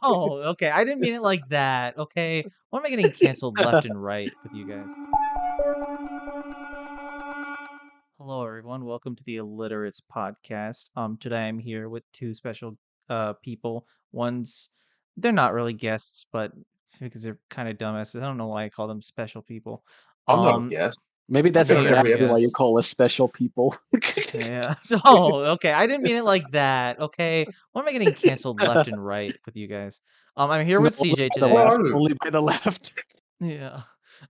Oh, okay. I didn't mean it like that. Okay. Why am I getting canceled left and right with you guys? Hello, everyone. Welcome to the Illiterates podcast. Today I'm here with two special people. They're not really guests, but because they're kind of dumbasses. I don't know why I call them special people. I'm not a Um, guest. Maybe I've that's been on every exactly why episode. you call us special people. yeah. So, okay. I didn't mean it like that. Okay. Why am I getting canceled left and right with you guys? I'm here No, with only CJ by the Where today. left. are you? Only by the left. Yeah.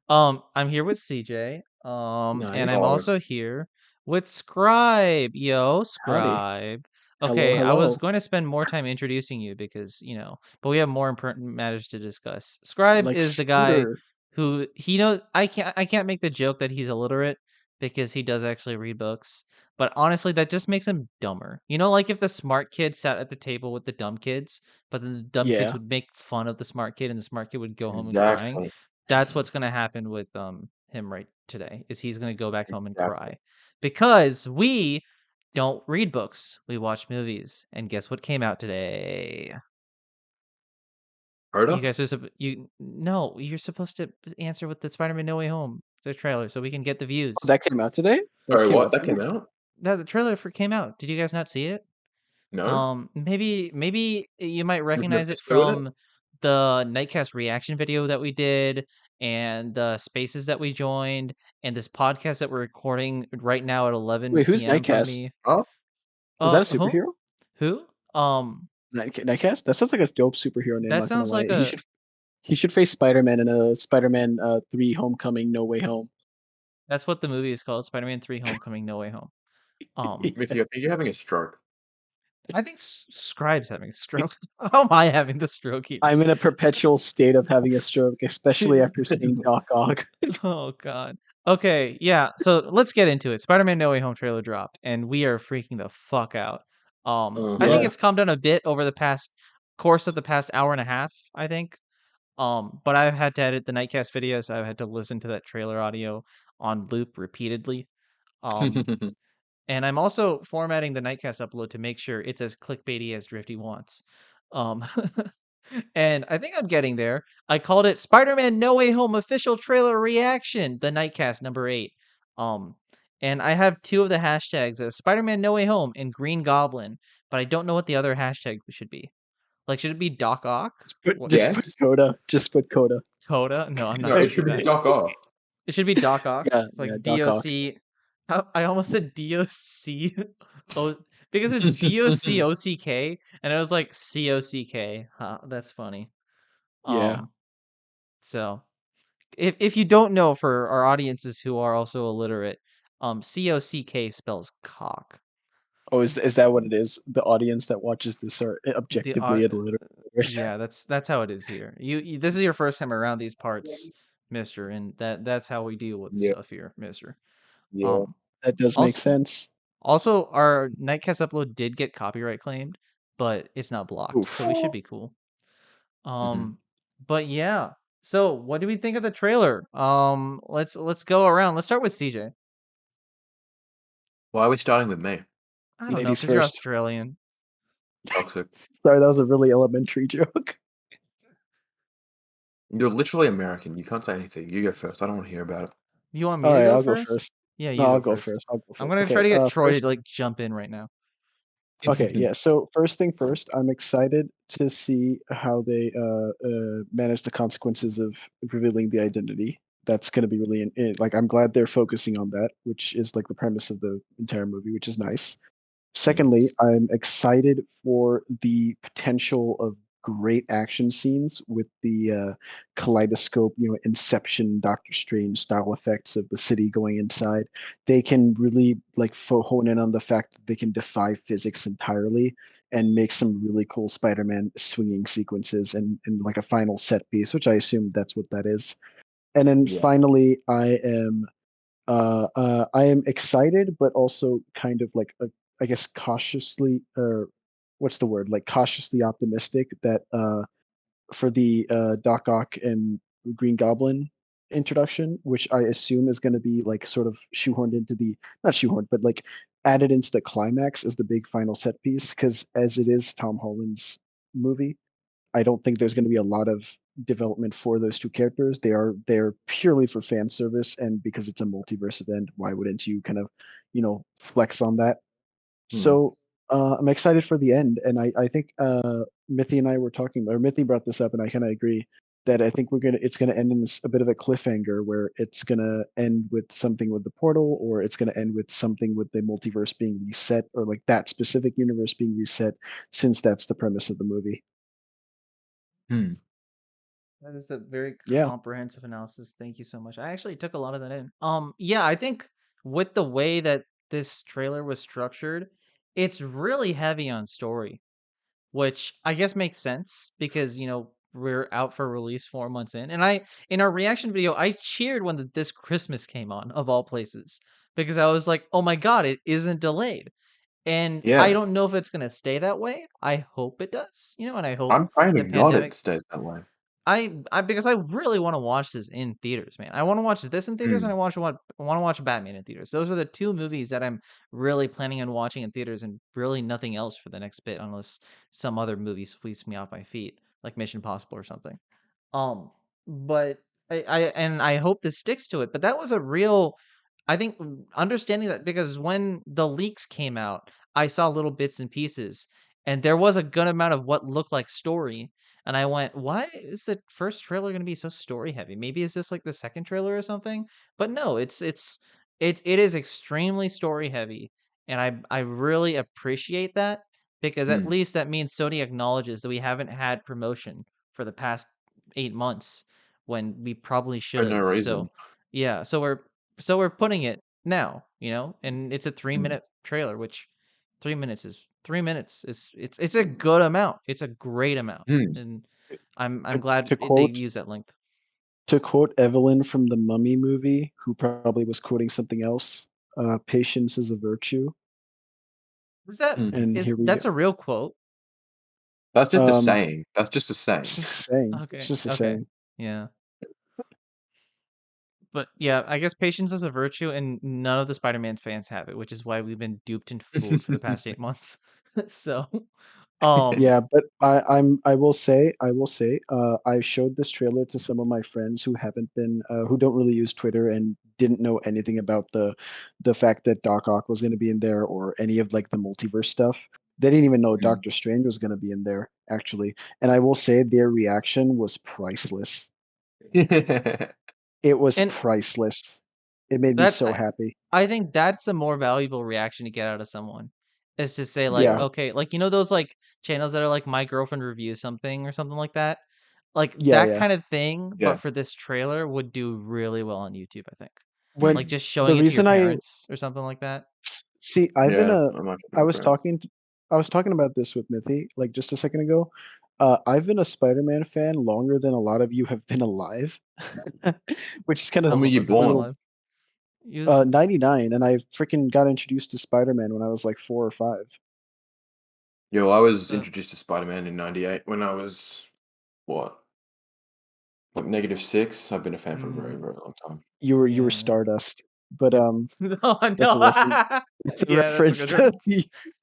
I'm here with CJ. And I'm Nice. Oh, also here with Scribe. Yo, Howdy. Scribe. Hello, Okay, I was hello. going to spend more time introducing you because, but we have more important matters to discuss. Scribe Like is the guy Scooter. who he knows I can't make the joke that he's illiterate because he does actually read books. But honestly, that just makes him dumber. Like if the smart kid sat at the table with the dumb kids, but then the dumb kids Yeah. would make fun of the smart kid and the smart kid would go home and crying. exactly. That's what's gonna happen with him right today. Is he's gonna go back home and Exactly. cry because we don't read books. We watch movies, and guess what came out today? You Oda? guys are you no, you're supposed to answer with the Spider-Man No Way Home the trailer so we can get the Oh, views. that came out today? That Sorry, came what? out That today? came out? That the trailer for came out. Did you guys not see it? No? Maybe you might You've never recognize it pursued it? from the Nightcast reaction video that we did, and the spaces that we joined, and this podcast that we're recording right now at Wait, 11 who's p.m. from Nightcast? me. Huh? Is that a Who? superhero? Who? Nightcast? That sounds like a dope superhero name, That not gonna sounds like lie. a. He should face Spider-Man in a Spider-Man 3 Homecoming No Way Home. That's what the movie is called, Spider-Man 3: Homecoming: No Way Home. Mithi, I think you're having a stroke. I think Scribe's having a stroke. How am I having the stroke here? I'm in a perpetual state of having a stroke, especially after seeing Doc Ock. Oh God. Okay, yeah. So let's get into it. Spider-Man No Way Home trailer dropped, and we are freaking the fuck out. I think Yeah. it's calmed down a bit over the past course of the past hour and a half, I think. But I've had to edit the Nightcast videos. So I've had to listen to that trailer audio on loop repeatedly. Um, and I'm also formatting the Nightcast upload to make sure it's as clickbaity as Drifty wants. Um, and I think I'm getting there. I called it Spider-Man No Way Home official trailer reaction, the Nightcast number 8. Um, and I have two of the hashtags, Spider-Man No Way Home and Green Goblin, but I don't know what the other hashtag should be. Like, should it be Doc Ock? What, Just put Yes? Coda. Just put Coda. Coda? No, I'm No, not it gonna do should be that. Doc Ock. It should be Doc Ock. Yeah, It's yeah, like Doc Ock. DOC. I almost said DOC. Oh, because it's DOCOCK, and it was like COCK. Huh, that's funny. Yeah. Um, so if you don't know, for our audiences who are also illiterate, COCK spells cock. Oh, is that what it is? The audience that watches this are The objectively illiterate. yeah, that's how it is here. You this is your first time around these parts, Mister, and that's how we deal with Yeah, stuff here, Mister. yeah. Um, That does make also sense. Also, our Nightcast upload did get copyright claimed, but it's not blocked, so Oof. we should be cool. hmm Um, but yeah. So, what do we think of the trailer? Let's go around. Let's start with CJ. Why are we starting with me? I don't know, Ladies because you're first. Australian. Toxic. Sorry, that was a really elementary joke. You're literally American. You can't say anything. You go first. I don't want to hear about it. You want me All to right, go I'll go first? first. Yeah, No, you I'll go go first. first. I'll go I'm first. gonna try Okay. to get Troy First. to like jump in right now. Okay. Yeah. So first thing first, I'm excited to see how they manage the consequences of revealing the identity. That's going to be really like I'm glad they're focusing on that, which is like the premise of the entire movie, which is nice. Secondly, I'm excited for the potential of great action scenes with the kaleidoscope, Inception, Doctor Strange style effects of the city going inside. They can really like hone in on the fact that they can defy physics entirely and make some really cool Spider-Man swinging sequences and like a final set piece, which I assume that's what that is. And then Yeah. finally, I am excited, but also kind of like I guess cautiously, or what's the word? Like cautiously optimistic that for the Doc Ock and Green Goblin introduction, which I assume is going to be like sort of shoehorned into the not shoehorned, but like added into the climax as the big final set piece, because as it is Tom Holland's movie, I don't think there's going to be a lot of development for those two characters. They're purely for fan service, and because it's a multiverse event, why wouldn't you kind of, flex on that? Hmm. So I'm excited for the end, and I think Mithi and I were talking, or Mithi brought this up, and I kind of agree that I think it's gonna end in a bit of a cliffhanger where it's gonna end with something with the portal, or it's gonna end with something with the multiverse being reset, or like that specific universe being reset, since that's the premise of the movie. Hmm. That is a very Yeah. comprehensive analysis. Thank you so much. I actually took a lot of that in. Yeah, I think with the way that this trailer was structured, it's really heavy on story, which I guess makes sense because, we're out for release 4 months in. And in our reaction video, I cheered when This Christmas came on, of all places, because I was like, oh my God, it isn't delayed. And I Yeah, don't know if it's going to stay that way. I hope it does, and I hope I'm praying to the God it pandemic stays that way. I because I really want to watch this in theaters, man. I want to watch this in theaters, and Hmm. I want to watch Batman in theaters. Those are the two movies that I'm really planning on watching in theaters, and really nothing else for the next bit, unless some other movie sweeps me off my feet, like Mission Impossible or something. Um, but I hope this sticks to it. But that was a real, I think, understanding that, because when the leaks came out, I saw little bits and pieces, and there was a good amount of what looked like story, and I went, "Why is the first trailer going to be so story heavy? Maybe is this like the second trailer or something?" But no, it is extremely story heavy, and I really appreciate that, because at Hmm. least that means Sony acknowledges that we haven't had promotion for the past 8 months when we probably should For no have. reason. So yeah, so we're putting it now, and it's a three Hmm. minute trailer, which 3 minutes is 3 minutes. It's a good amount. It's a great amount, Hmm. and I'm To, glad to they quote use that length. to quote Evelyn from the Mummy movie, who probably was quoting something else, patience is a virtue. Is that Hmm. And is here we that's a go. real quote? That's just a Um, saying. That's just a it's saying. just a saying. It's Okay, just a okay, saying. yeah. But yeah, I guess patience is a virtue, and none of the Spider-Man fans have it, which is why we've been duped and fooled for the past 8 months. So, um, Yeah, but I will say, I showed this trailer to some of my friends who don't really use Twitter and didn't know anything about the fact that Doc Ock was going to be in there or any of like the multiverse stuff. They didn't even know Hmm. Doctor Strange was going to be in there actually. And I will say their reaction was priceless. It was and priceless. It made me that so happy. I think that's a more valuable reaction to get out of someone, is to say like, Yeah. okay, like those like channels that are like my girlfriend reviews something or something like that. Like Yeah, that yeah. kind of thing, but Yeah. for this trailer would do really well on YouTube, I think. When Like Hmm. just the showing it to your reason I parents or something like that. See, I've been Yeah, a I'm I actually was agree. talking I was talking about this with Mithi like just a second ago. I've been a Spider-Man fan longer than a lot of you have been alive, which is kind of When Some were of you us have a been little born? alive. Use 99, and I freaking got introduced to Spider-Man when I was like 4 or 5. Yo, I was the introduced to Spider-Man in '98 when I was, what, like -6? I've been a fan for a very, mm, very long time. You were yeah. Stardust, but Yep. Oh that's a no. reference. It's a Yeah, that's a reference good to reference.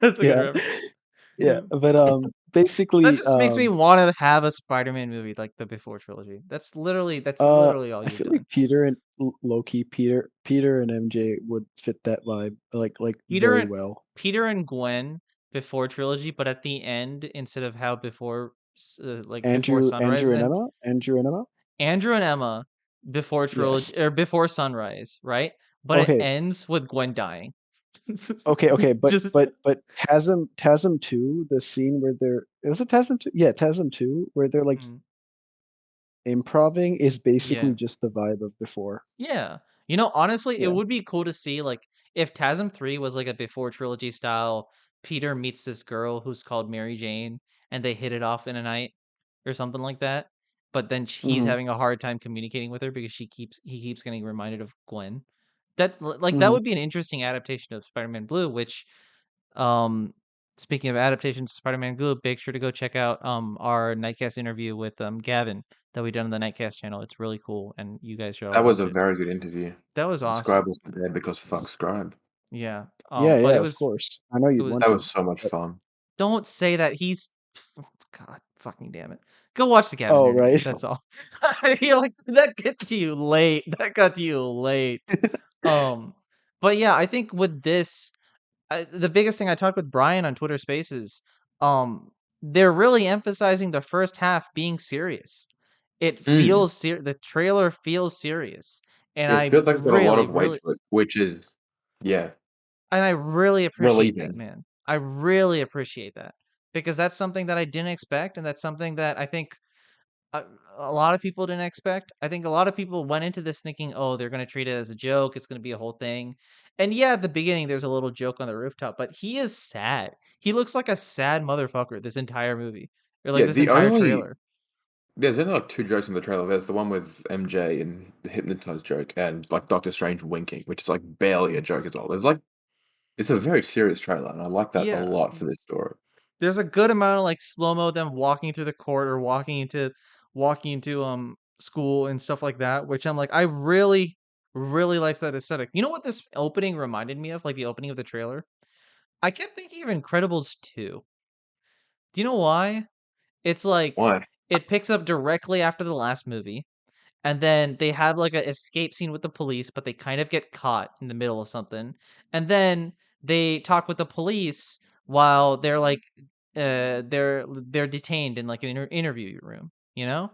That's a good yeah, reference. yeah. But That basically, just makes me want to have a Spider-Man movie like the Before trilogy. That's literally all I you've feel like done. Peter and Loki, Peter and MJ would fit that vibe like Peter very and well. Peter and Gwen Before trilogy, but at the end, instead of how like Before Sunrise ends, Andrew and Emma. Andrew and Emma Before Yes. trilogy or Before Sunrise, right? But it Okay. ends with Gwen dying. Okay. But Just but but TASM 2, the scene where they're it was a TASM 2. Yeah, TASM 2 where they're like mm, improving is yeah. basically just the vibe of before. Yeah. Honestly, it Yeah. would be cool to see like if TASM 3 was like a Before trilogy style, Peter meets this girl who's called Mary Jane, and they hit it off in a night or something like that. But then he's Mhm. having a hard time communicating with her because he keeps getting reminded of Gwen. That Mhm. would be an interesting adaptation of Spider-Man Blue, which um speaking of adaptations of Spider-Man Blue, make sure to go check out our Nightcast interview with Gavin that we done on the Nightcast channel. It's really cool, and you guys should all That was watch a it. very good interview. That was The Scribe awesome. wasn't there because fuck Scribe. Yeah. Yeah, But of course. I know it you'd was want That to. was so much But fun. don't say that. God. Fucking damn it. Go watch the Cabin Oh, Interview. right. That's all. You're like, that got to you late. That got to you late. But yeah, I think with this, the biggest thing I talked with Brian on Twitter Spaces, they're really emphasizing the first half being serious. It Mm. feels the trailer feels serious, and It I feels like it's got a lot really, of weight really, to it, which is, yeah, and I really appreciate that, relieving. man. I really appreciate that because that's something that I didn't expect, and that's something that I think a, a lot of people didn't expect. I think a lot of people went into this thinking, "Oh, they're going to treat it as a joke. It's going to be a whole thing." And yeah, at the beginning there's a little joke on the rooftop, but he is sad. He looks like a sad motherfucker this entire movie. Or like Yeah, this the entire only trailer. there's only like 2 jokes in the trailer. There's the one with MJ and the hypnotized joke and, like, Doctor Strange winking, which is, like, barely a joke as well. There's, like it's a very serious trailer, and I like that a Yeah. lot for this story. There's a good amount of like slow-mo them walking through the court or walking into school and stuff like that, which I'm like, I really, really like that aesthetic. You know what this opening reminded me of? Like the opening of the trailer? I kept thinking of Incredibles 2. Do you know why? It's like Why? it picks up directly after the last movie, and then they have like a escape scene with the police, but they kind of get caught in the middle of something. And then they talk with the police while they're like they're detained in like an interview room, you know?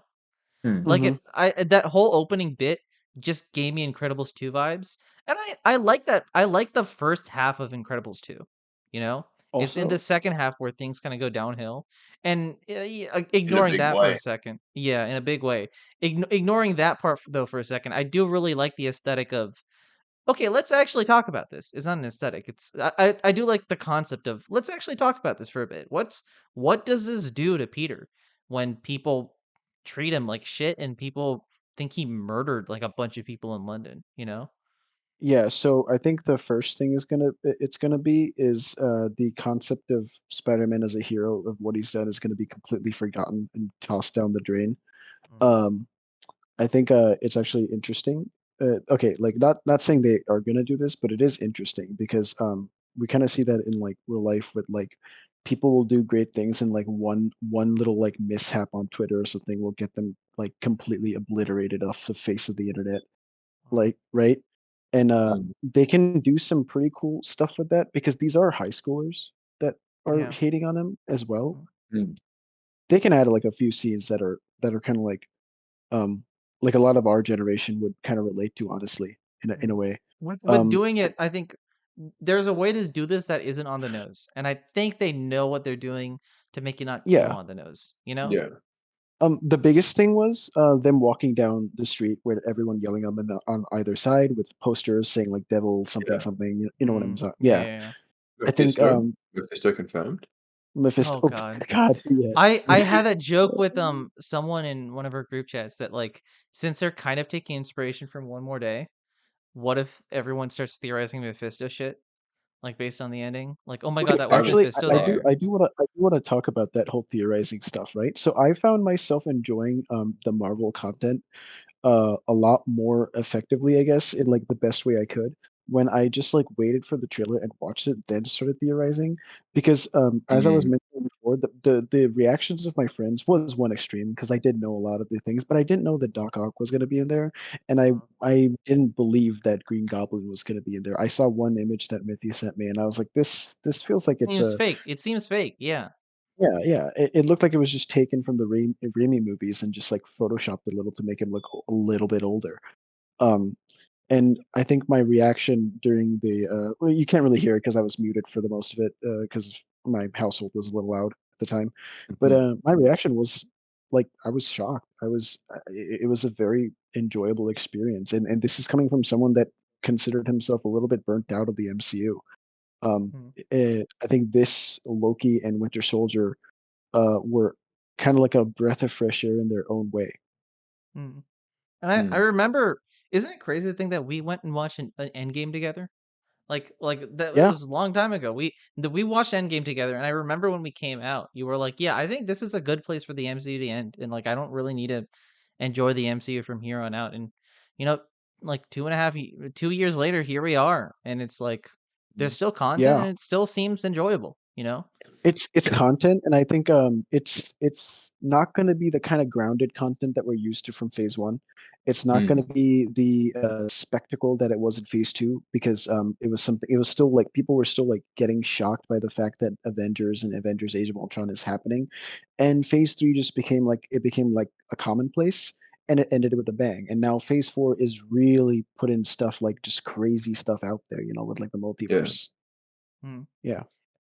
Hmm. Like Mhm. I that whole opening bit just gave me Incredibles 2 vibes. And I like that. I like the first half of Incredibles 2, you know? It's in the Also, second half where things kind of go downhill. And In a ignoring big that for a way. second. Yeah, in a big way. Ignoring that part though for a second. I do really like the aesthetic of okay, let's actually talk about this. It's not an aesthetic. I do like the concept of let's actually talk about this for a bit. What does this do to Peter when people treat him like shit and people think he murdered like a bunch of people in London, you know? yeah, so I think the first thing it's gonna be is the concept of Spider-Man as a hero of what he's done is gonna be completely forgotten and tossed down the drain. Mm. Um, I think it's actually interesting. Okay, like not saying they are gonna do this, but it is interesting because we kind of see that in like real life with like people will do great things and like one little like mishap on Twitter or something will get them like completely obliterated off the face of the internet. Like, right? And Mm. they can do some pretty cool stuff with that because these are high schoolers that are Yeah. hating on him as well. Mm. Mm. They can add like a few scenes that are kind of like a lot of our generation would kind of relate to, honestly, in a Mm. way. With Um, doing it, I think there's a way to do this that isn't on the nose. And I think they know what they're doing to make it not too yeah. on the nose, you know? Yeah. The biggest thing was them walking down the street with everyone yelling on either side with posters saying like "devil something Yeah. something." You know what I'm Mm. saying? Yeah, Yeah, yeah, yeah. I think Mephisto? Mephisto confirmed? Mephisto. Oh Oh god. God, yes. I had that joke with someone in one of our group chats that like since they're kind of taking inspiration from One More Day, what if everyone starts theorizing Mephisto shit like based on the ending? Like, oh my god, Okay, that I was will actually, Mephisto cry. there. I do wanna talk about that whole theorizing stuff, right? So I found myself enjoying the Marvel content a lot more effectively, I guess, in like the best way I could when I just like waited for the trailer and watched it, then started theorizing. Because as I was Mm. mentioning before, the reactions of my friends was one extreme because I did know a lot of the things, but I didn't know that Doc Ock was going to be in there, and Mm. I didn't believe that Green Goblin was going to be in there. I saw one image that Mithi sent me, and I was like, this feels like it's Seems a fake. It seems fake. Yeah. yeah, yeah. It looked like it was just taken from the Raimi movies and just like photoshopped a little to make him look a little bit older. Um, and I think my reaction during the well, you can't really hear it because I was muted for the most of it because my household was a little loud at the time. But Mhm. my reaction was like I was shocked. It was a very enjoyable experience, and this is coming from someone that considered himself a little bit burnt out of the MCU. Mm. I think this Loki and Winter Soldier were kind of like a breath of fresh air in their own way. Mm. And I Mm. remember, isn't it crazy to think that we went and watched an Endgame together? Like that it Yeah. was a long time ago. We watched Endgame together, and I remember when we came out, you were like, "Yeah, I think this is a good place for the MCU to end, and like I don't really need to enjoy the MCU from here on out." And you know, like 2 years later, here we are, and it's like there's still content, Yeah. and it still seems enjoyable. you know? It's Yeah. content, and I think it's not going to be the kind of grounded content that we're used to from Phase One. It's not going to be the spectacle that it was in Phase Two, because it was something. It was still like people were still like getting shocked by the fact that Avengers and Avengers Age of Ultron is happening, and Phase Three just became like a commonplace, and it ended with a bang. And now Phase Four is really putting stuff like just crazy stuff out there, with like the Yeah. multiverse. Mm. Yeah,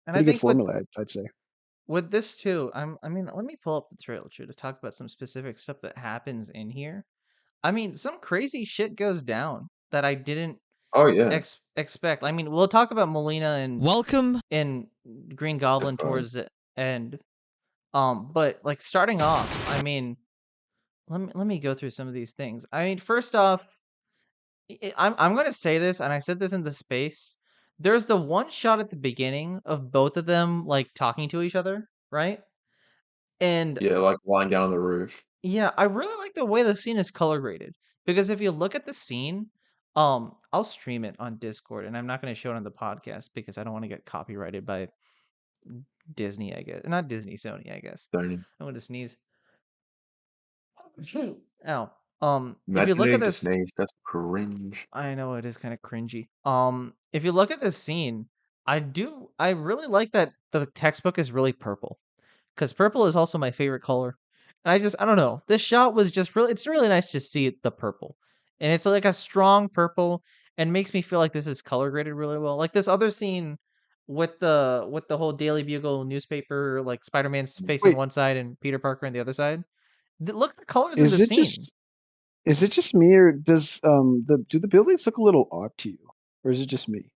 And I pretty good think with formula, I'd say. with this too, I mean, let me pull up the trailer to talk about some specific stuff that happens in here. I mean, some crazy shit goes down that I didn't Oh yeah. expect. I mean, we'll talk about Molina Welcome. and Green Goblin Fine. towards the end. But like starting off, I mean, let me go through some of these things. I mean, first off, I'm gonna say this, and I said this in the space. There's the one shot at the beginning of both of them like talking to each other, right? And Yeah, like lying down on the roof. yeah, I really like the way the scene is color graded, because if you look at the scene, I'll stream it on Discord, and I'm not going to show it on the podcast because I don't want to get copyrighted by Disney, I guess. Not Disney, Sony, I guess. Sony. I'm going to sneeze. Ow. If you look at Imagining to this, sneeze, that's cringe. I know it is kind of cringy. If you look at this scene, I really like that the textbook is really purple, because purple is also my favorite color. And I don't know. This shot was just it's really nice to see the purple. And it's like a strong purple, and makes me feel like this is color graded really well. Like this other scene with the whole Daily Bugle newspaper, like Spider-Man's facing Wait, one side and Peter Parker on the other side. Look at the colors in is the it scene. just is it just me, or does the buildings look a little odd to you, or is it just me?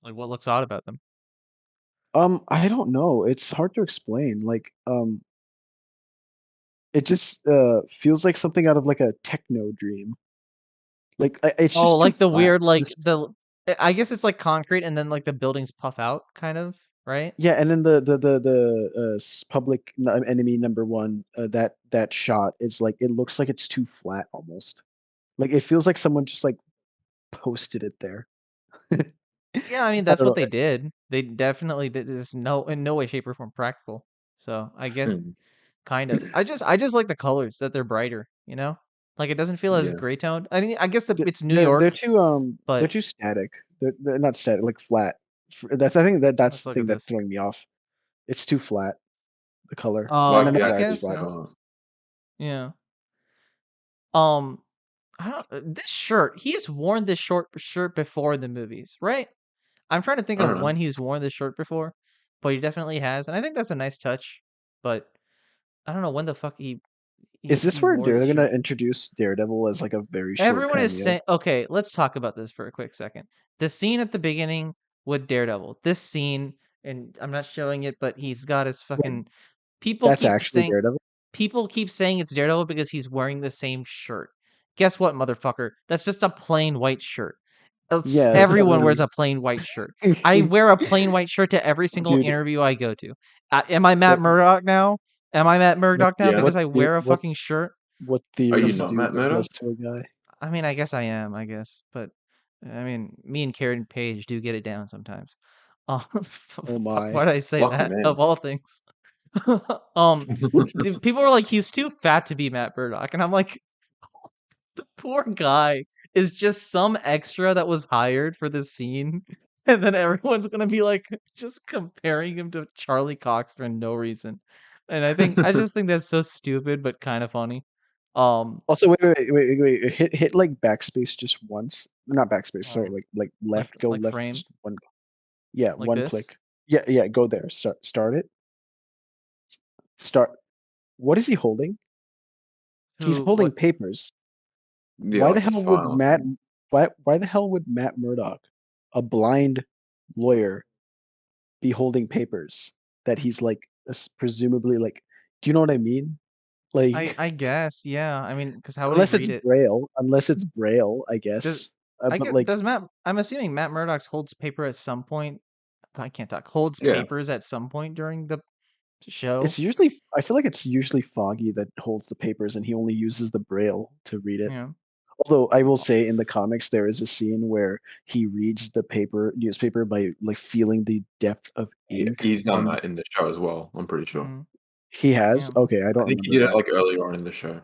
Like what looks odd about them? I don't know. It's hard to explain. Like it just feels like something out of like a techno dream. Like it's Oh, just too like the flat. weird I guess it's like concrete, and then like the buildings puff out kind of, right? Yeah, and then the public enemy number one, that shot is like, it looks like it's too flat almost. Like it feels like someone just like posted it there. Yeah, I mean I that's don't what know. they did. They definitely did this, in no way, shape, or form practical. So I guess Hmm. kind of. I just like the colors that they're brighter, you know? Like it doesn't feel as Yeah. gray toned. I mean, I guess it's New They're York, too they're but too static. They're not static, like flat. I think that's let's the look at thing that's this. throwing me off. It's too flat, the color. And I Like know I the why actual it's guess flat. so. shot. Yeah. Um I don't this shirt. He's worn this short shirt before in the movies, right? I'm trying to think I of don't know. when he's worn this shirt before, but he definitely has, and I think that's a nice touch. But I don't know when the fuck Is this he where wore this they're gonna shirt. introduce Daredevil as like a very short Everyone is cameo? saying, okay, let's talk about this for a quick second. The scene at the beginning with Daredevil. This scene, and I'm not showing it, but he's got his Wait, fucking. People that's keep actually saying Daredevil? people keep saying it's Daredevil because he's wearing the same shirt. Guess what, motherfucker? That's just a plain white shirt. Yeah, that's Everyone wears everyone. a plain white shirt. I wear a plain white shirt to every single Dude, interview I go to. Am I Matt what Murdock now? Am I Matt what Murdock now Yeah. because I wear a fucking shirt? what Are you theories not do Matt that Murdock? does to a guy? I mean, I guess I am, I guess, but I mean, me and Karen Page do get it down sometimes. Oh my. Why did I say Lucky that man. of all things? People are like, he's too fat to be Matt Murdock, and I'm like, the poor guy is just some extra that was hired for this scene, and then everyone's gonna be like, just comparing him to Charlie Cox for no reason, and I just think that's so stupid, but kind of funny. Um, Also, wait. Hit like backspace just once. Not backspace, sorry, oh, like left, go like left frame just one. Yeah, like one this. click. Yeah, go there. Start it. Start. What is he holding? He's Who? holding What? papers. Yeah, Why the like a hell would file Matt? thing. Why the hell would Matt Murdock, a blind lawyer, be holding papers that he's like presumably like? Do you know what I mean? Like, I guess, yeah. I mean, because how would he unless it's read it? braille, I Does guess. I But get like, does Matt? I'm assuming Matt Murdock holds paper at some point. I can't talk. Holds Yeah. papers at some point during the show. it's usually, I feel like it's usually Foggy that holds the papers, and he only uses the braille to read You it. know. Although I will say in the comics there is a scene where he reads the newspaper by like feeling the depth of ink He's done on the. that in the show as well. I'm pretty sure. Mhm. He has? Yeah. Okay, I I don't think he remember did it that. like earlier on in the show.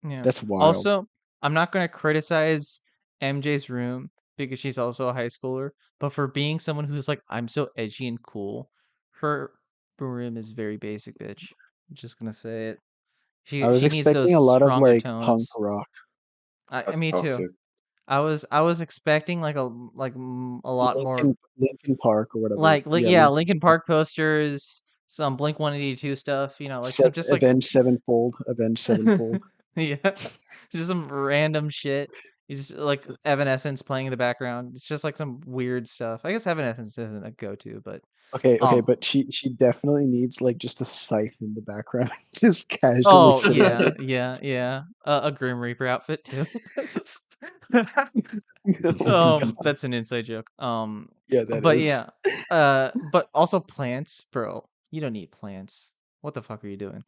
Yeah. That's wild. Also, I'm not gonna criticize MJ's room because she's also a high schooler, but for being someone who's like, I'm so edgy and cool, her room is very basic, bitch. I'm just gonna say it. I was She needs those expecting a lot of stronger like punk tones. rock, I That's me too. toxic. I was expecting like a lot more Linkin Park or whatever. like Yeah, yeah, Linkin Linkin Park. Park posters, some Blink 182 stuff, like some just like Avenged Sevenfold. yeah, just some random shit. You just like Evanescence playing in the background. It's just like some weird stuff. I guess Evanescence isn't a go-to, but Okay, um but she definitely needs like just a scythe in the background, just casually oh sitting yeah, there. yeah. A Grim Reaper outfit too. That's just Oh my god. that's an inside joke. Yeah, that But is. yeah. But also plants, bro. You don't need plants. What the fuck are you doing?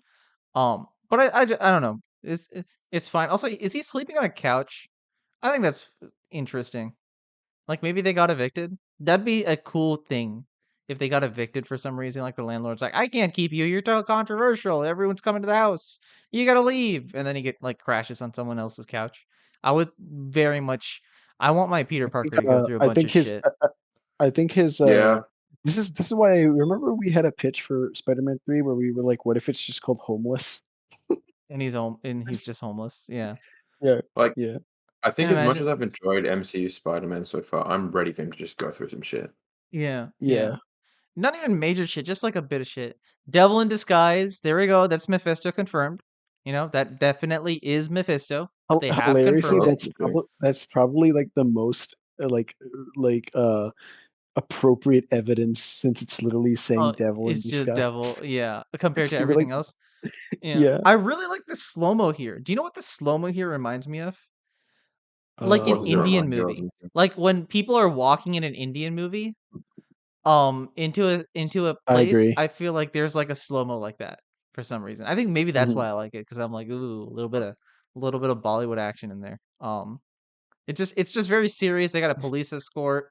But I don't know. It's fine. Also, is he sleeping on a couch? I think that's interesting. Like maybe they got evicted. That'd be a cool thing if they got evicted for some reason. Like the landlord's like, I can't keep you. You're too controversial. Everyone's coming to the house. You gotta leave. And then he get like crashes on someone else's couch. I would very much. I want my Peter Parker to go through a I bunch think of his shit. I think his Yeah. this is why I remember we had a pitch for Spider-Man 3 where we were like, what if it's just called Homeless? And he's just homeless. Yeah. Yeah, Like, yeah, I Can think you as much imagine? as I've enjoyed MCU Spider-Man so far, I'm ready for him to just go through some shit. Yeah. yeah. Yeah. Not even major shit, just like a bit of shit. Devil in disguise. There we go. That's Mephisto confirmed. That definitely is Mephisto. They have Hilariously, confirmed Oh, it. that's probably like the most appropriate evidence since it's literally saying Oh, devil in it's just disguise. devil. Yeah, compared to It's really everything else. Yeah, yeah. I really like the slow mo here. Do you know what the slow mo here reminds me of? Like an what does it Indian remind you of? movie. Like when people are walking in an Indian movie, into a I place, agree. I feel like there's like a slow mo like that for some reason. I think maybe that's Mhm. why I like it because I'm like, ooh, a little bit of Bollywood action in there. It's just very serious. They got a police escort.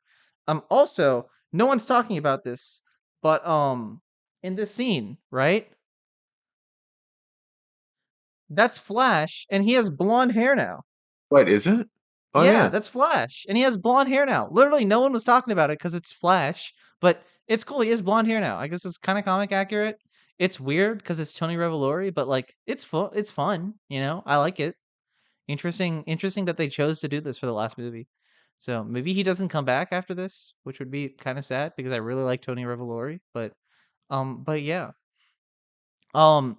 Also, no one's talking about this, but in this scene, right? That's Flash, and he has blonde hair now. Wait, is it? Oh Yeah, yeah. that's Flash, and he has blonde hair now. Literally, no one was talking about it because it's Flash, but it's cool. He has blonde hair now. I guess it's kind of comic accurate. It's weird because it's Tony Revolori, but like it's fun. It's fun. I like it. Interesting that they chose to do this for the last movie. So maybe he doesn't come back after this, which would be kind of sad because I really like Tony Revolori. But yeah. Um,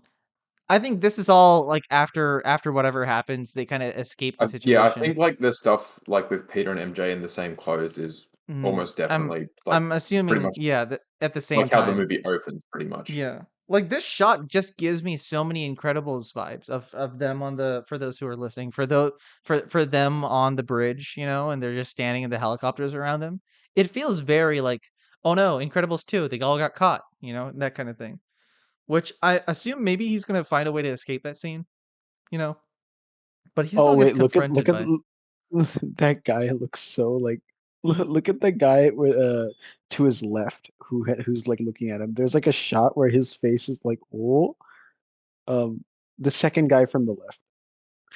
I think this is all like after whatever happens, they kind of escape the Yeah, I situation. think like the stuff like with Peter and MJ in the same clothes is Mm, almost definitely like I'm pretty assuming, much yeah, that at the same like how the time. movie opens, pretty much. Yeah. Like this shot just gives me so many Incredibles vibes of them on the for those who are listening, for them on the bridge, and they're just standing in the helicopters around them. It feels very like, oh no, Incredibles 2, they all got caught, that kind of thing. Which I assume maybe he's gonna find a way to escape that scene, you know, but he Oh still gets wait, look confronted at by it. that guy looks so like look at the guy with to his left who's like looking at him. There's like a shot where his face is like oh um the second guy from the left.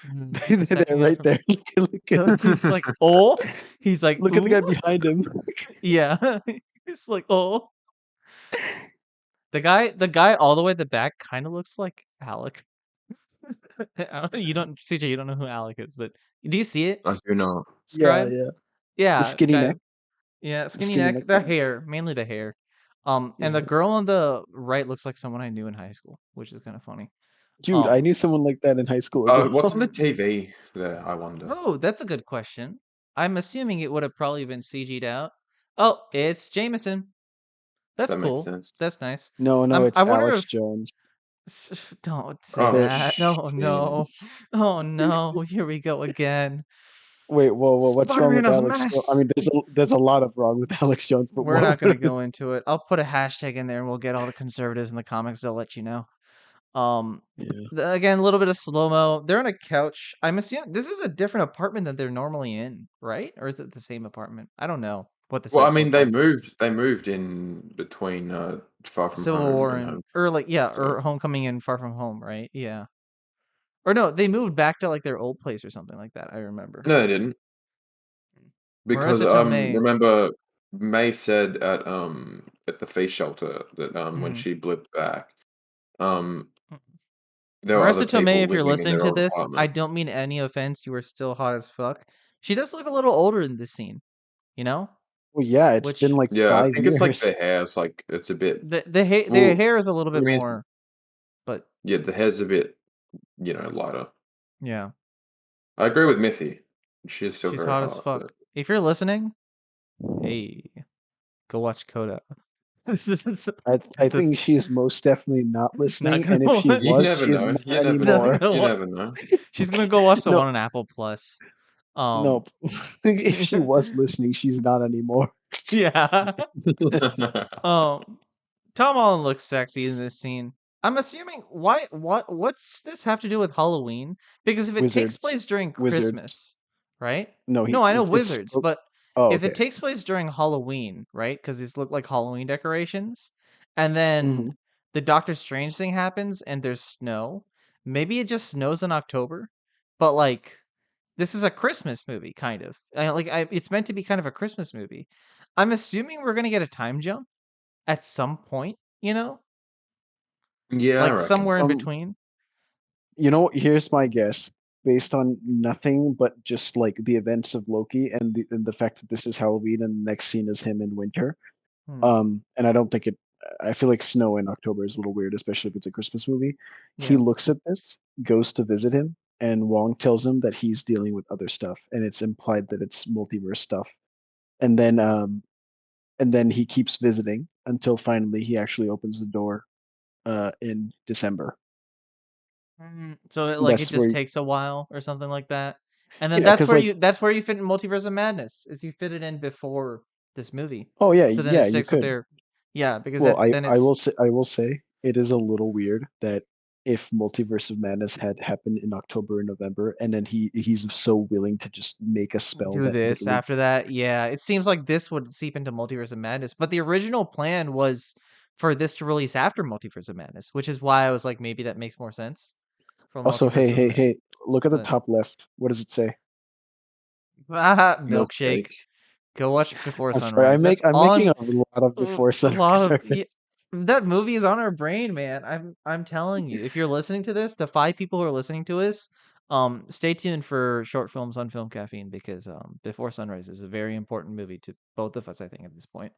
The They're second guy right from there. he's like, oh, he's like, Look at the ooh, guy behind him. yeah, he's like, oh. The guy all the way at the back kind of looks like Alec. I don't know, CJ, you don't know who Alec is, but do you see it? I do know. Yeah, Scribe? yeah. The Yeah, skinny kind neck. of. Yeah, The skinny skinny neck, neck the guy. hair, mainly the hair. And the Yeah. girl on the right looks like someone I knew in high school, which is kind of funny. Dude, I Um, knew someone like that in high school as What's on well. the TV there, I wonder? oh, that's a good question. I'm assuming it would have probably been CG'd out. Oh, it's Jameson. That's That makes cool. sense. That's nice. No, I it's wonder Alex if Jones. don't say Oh There that. shit. No, no. Oh no, here we go again. Wait, whoa, what's wrong Spider-Man with is a Alex Jones? I mess. mean, there's a lot of wrong with Alex Jones, but We're not what gonna is go into it. I'll put a hashtag in there and we'll get all the conservatives in the comments. They'll let you know. Yeah. Again, a little bit of slow mo. They're on a couch. I'm assuming this is a different apartment than they're normally in, right? Or is it the same apartment? I don't know what the Well, I sets mean, look like. they moved in between Far From Civil Home War and and Home. or like yeah, So or Homecoming and Far From Home, right? Yeah. Or no, they moved back to like their old place or something like that. I remember. no, they didn't because Marissa Tomei. remember May said at the face shelter that when Mhm. she blipped back um there were other Marissa Tomei, people if you're living in listening their to old this, I apartment. don't mean any offense. You are still hot as fuck. She does look a little older in this scene, you know? Well, yeah, it's been Which like Yeah, I 5 think it's like years. the hair's like it's a bit the well. hair is a little I bit mean, more, but yeah, the hair's a bit lighter. yeah, I agree with Mithi. She's still she's very hot as hot, fuck. but If you're listening, hey, go watch Coda. That's I think she's most definitely not not listening, gonna and if she watch. you was, never she's know. not You never Not know. anymore. gonna You watch. never know. She's gonna go watch the No, one on Apple Plus. Um, no. If she was listening, she's not anymore. yeah. Um, Tom Holland looks sexy in this scene. I'm assuming what's this have to do with Halloween? Because if it takes Wizards, place during wizards. Christmas, right? No, No, I know it's. wizards, Oh, but oh, if it okay. takes place during Halloween, right? Because these look like Halloween decorations, and Hmm. then the Doctor Strange thing happens and there's snow. Maybe it just snows in October, but like this is a Christmas movie, kind of. It's meant to be kind of a Christmas movie. I'm assuming we're gonna get a time jump at some point, Yeah, I like reckon. somewhere in between. Here's my guess, based on nothing but just like the events of Loki and the fact that this is Halloween and the next scene is him in winter. Hmm. And I don't think it. I feel like snow in October is a little weird, especially if it's a Christmas movie. He Yeah. looks at this, goes to visit him, and Wong tells him that he's dealing with other stuff, and it's implied that it's multiverse stuff. And then, he keeps visiting until finally he actually opens the door, in December. So like it That's just where, takes a while or something like that, and then yeah, because like, that's where you fit in Multiverse of Madness is you fit it in before this movie, oh yeah, so then it yeah, you sticks with could. their because Well, then it's I will say it is a little weird that if Multiverse of Madness had happened in October and November, and then he's so willing to just make a spell do that this literally. after that. Yeah, it seems like this would seep into Multiverse of Madness, but the original plan was for this to release after Multiverse of Madness, which is why I was like maybe that makes more sense for Also, Multiverse of Madness. hey, look at the But top left. What does it say? milkshake. Milkshake. Go watch Before I'm sorry, Sunrise. That's I'm making on a lot of a before lot sunrise of references. that movie is on our brain, man. I'm telling you. If you're listening to this, the 5 people who are listening to us, stay tuned for short films on Film Caffeine because Before Sunrise is a very important movie to both of us, I think, at this point.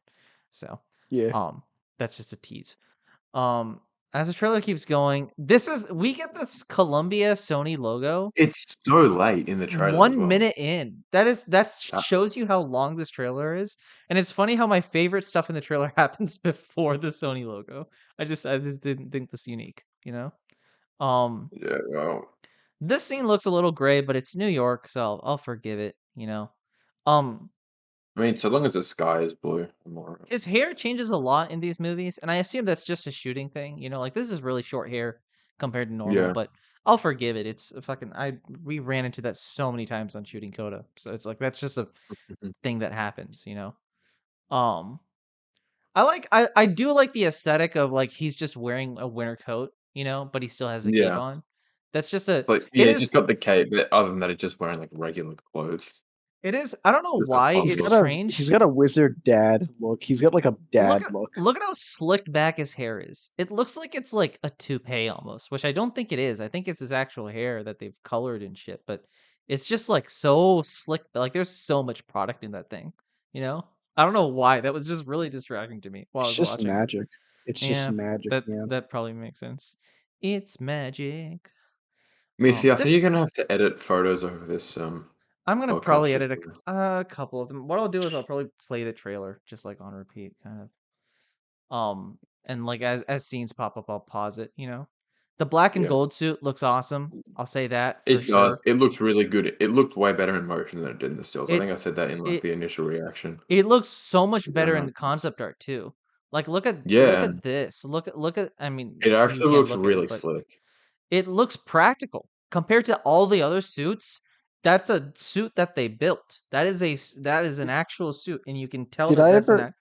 So, Yeah, um, that's just a tease. Um, as the trailer keeps going, we get this Columbia Sony logo It's so late in the trailer as 1 well. minute in. That Uh, shows you how long this trailer is, and it's funny how my favorite stuff in the trailer happens before the Sony logo. I just didn't think this unique, Um, yeah, well, this scene looks a little gray, but it's New York, so I'll forgive it. Um, I mean, so long as the sky is blue, I'm alright. his hair changes a lot in these movies, and I assume that's just a shooting thing. Like this is really short hair compared to normal, Yeah. but I'll forgive it. It's a fucking we ran into that so many times on shooting Coda, so it's like that's just a Mhm. thing that happens. Um, I do like the aesthetic of like he's just wearing a winter coat, but he still has a cape Yeah. on. That's just a But it yeah, just is got the cape, but other than that, it's just wearing like regular clothes. it is I don't know Just a why he's it's puzzle. got a strange. wizard dad look. He's got like a Look dad at look. look at how slicked back his hair is. It looks like it's like a toupee almost, which I don't think it is. I think it's his actual hair that they've colored and shit, but it's just like so slick. Like there's so much product in that thing, you know? I don't know why. That was just really distracting to me while I It's was just watching. magic. It's just Yeah, magic, that man. that probably makes sense. It's magic. Missy, I think you're This gonna have to edit photos over this I'm gonna podcast probably as edit well. a couple of them. What I'll do is I'll probably play the trailer just like on repeat, kind of. And like as scenes pop up, I'll pause it. The black and Yeah. gold suit looks awesome. I'll say that for It does. sure. It looks really good. It looked way better in motion than it did in the stills. I It think I said that in like it the initial reaction. it looks so much Yeah, better in no. the concept art too. Like, look Yeah, at this. Look at. I mean, it you actually can't looks look at it, really but slick. it looks practical compared to all the other suits. That's a suit that they built. That is an actual suit, and you can tell Did that I that's an ever act.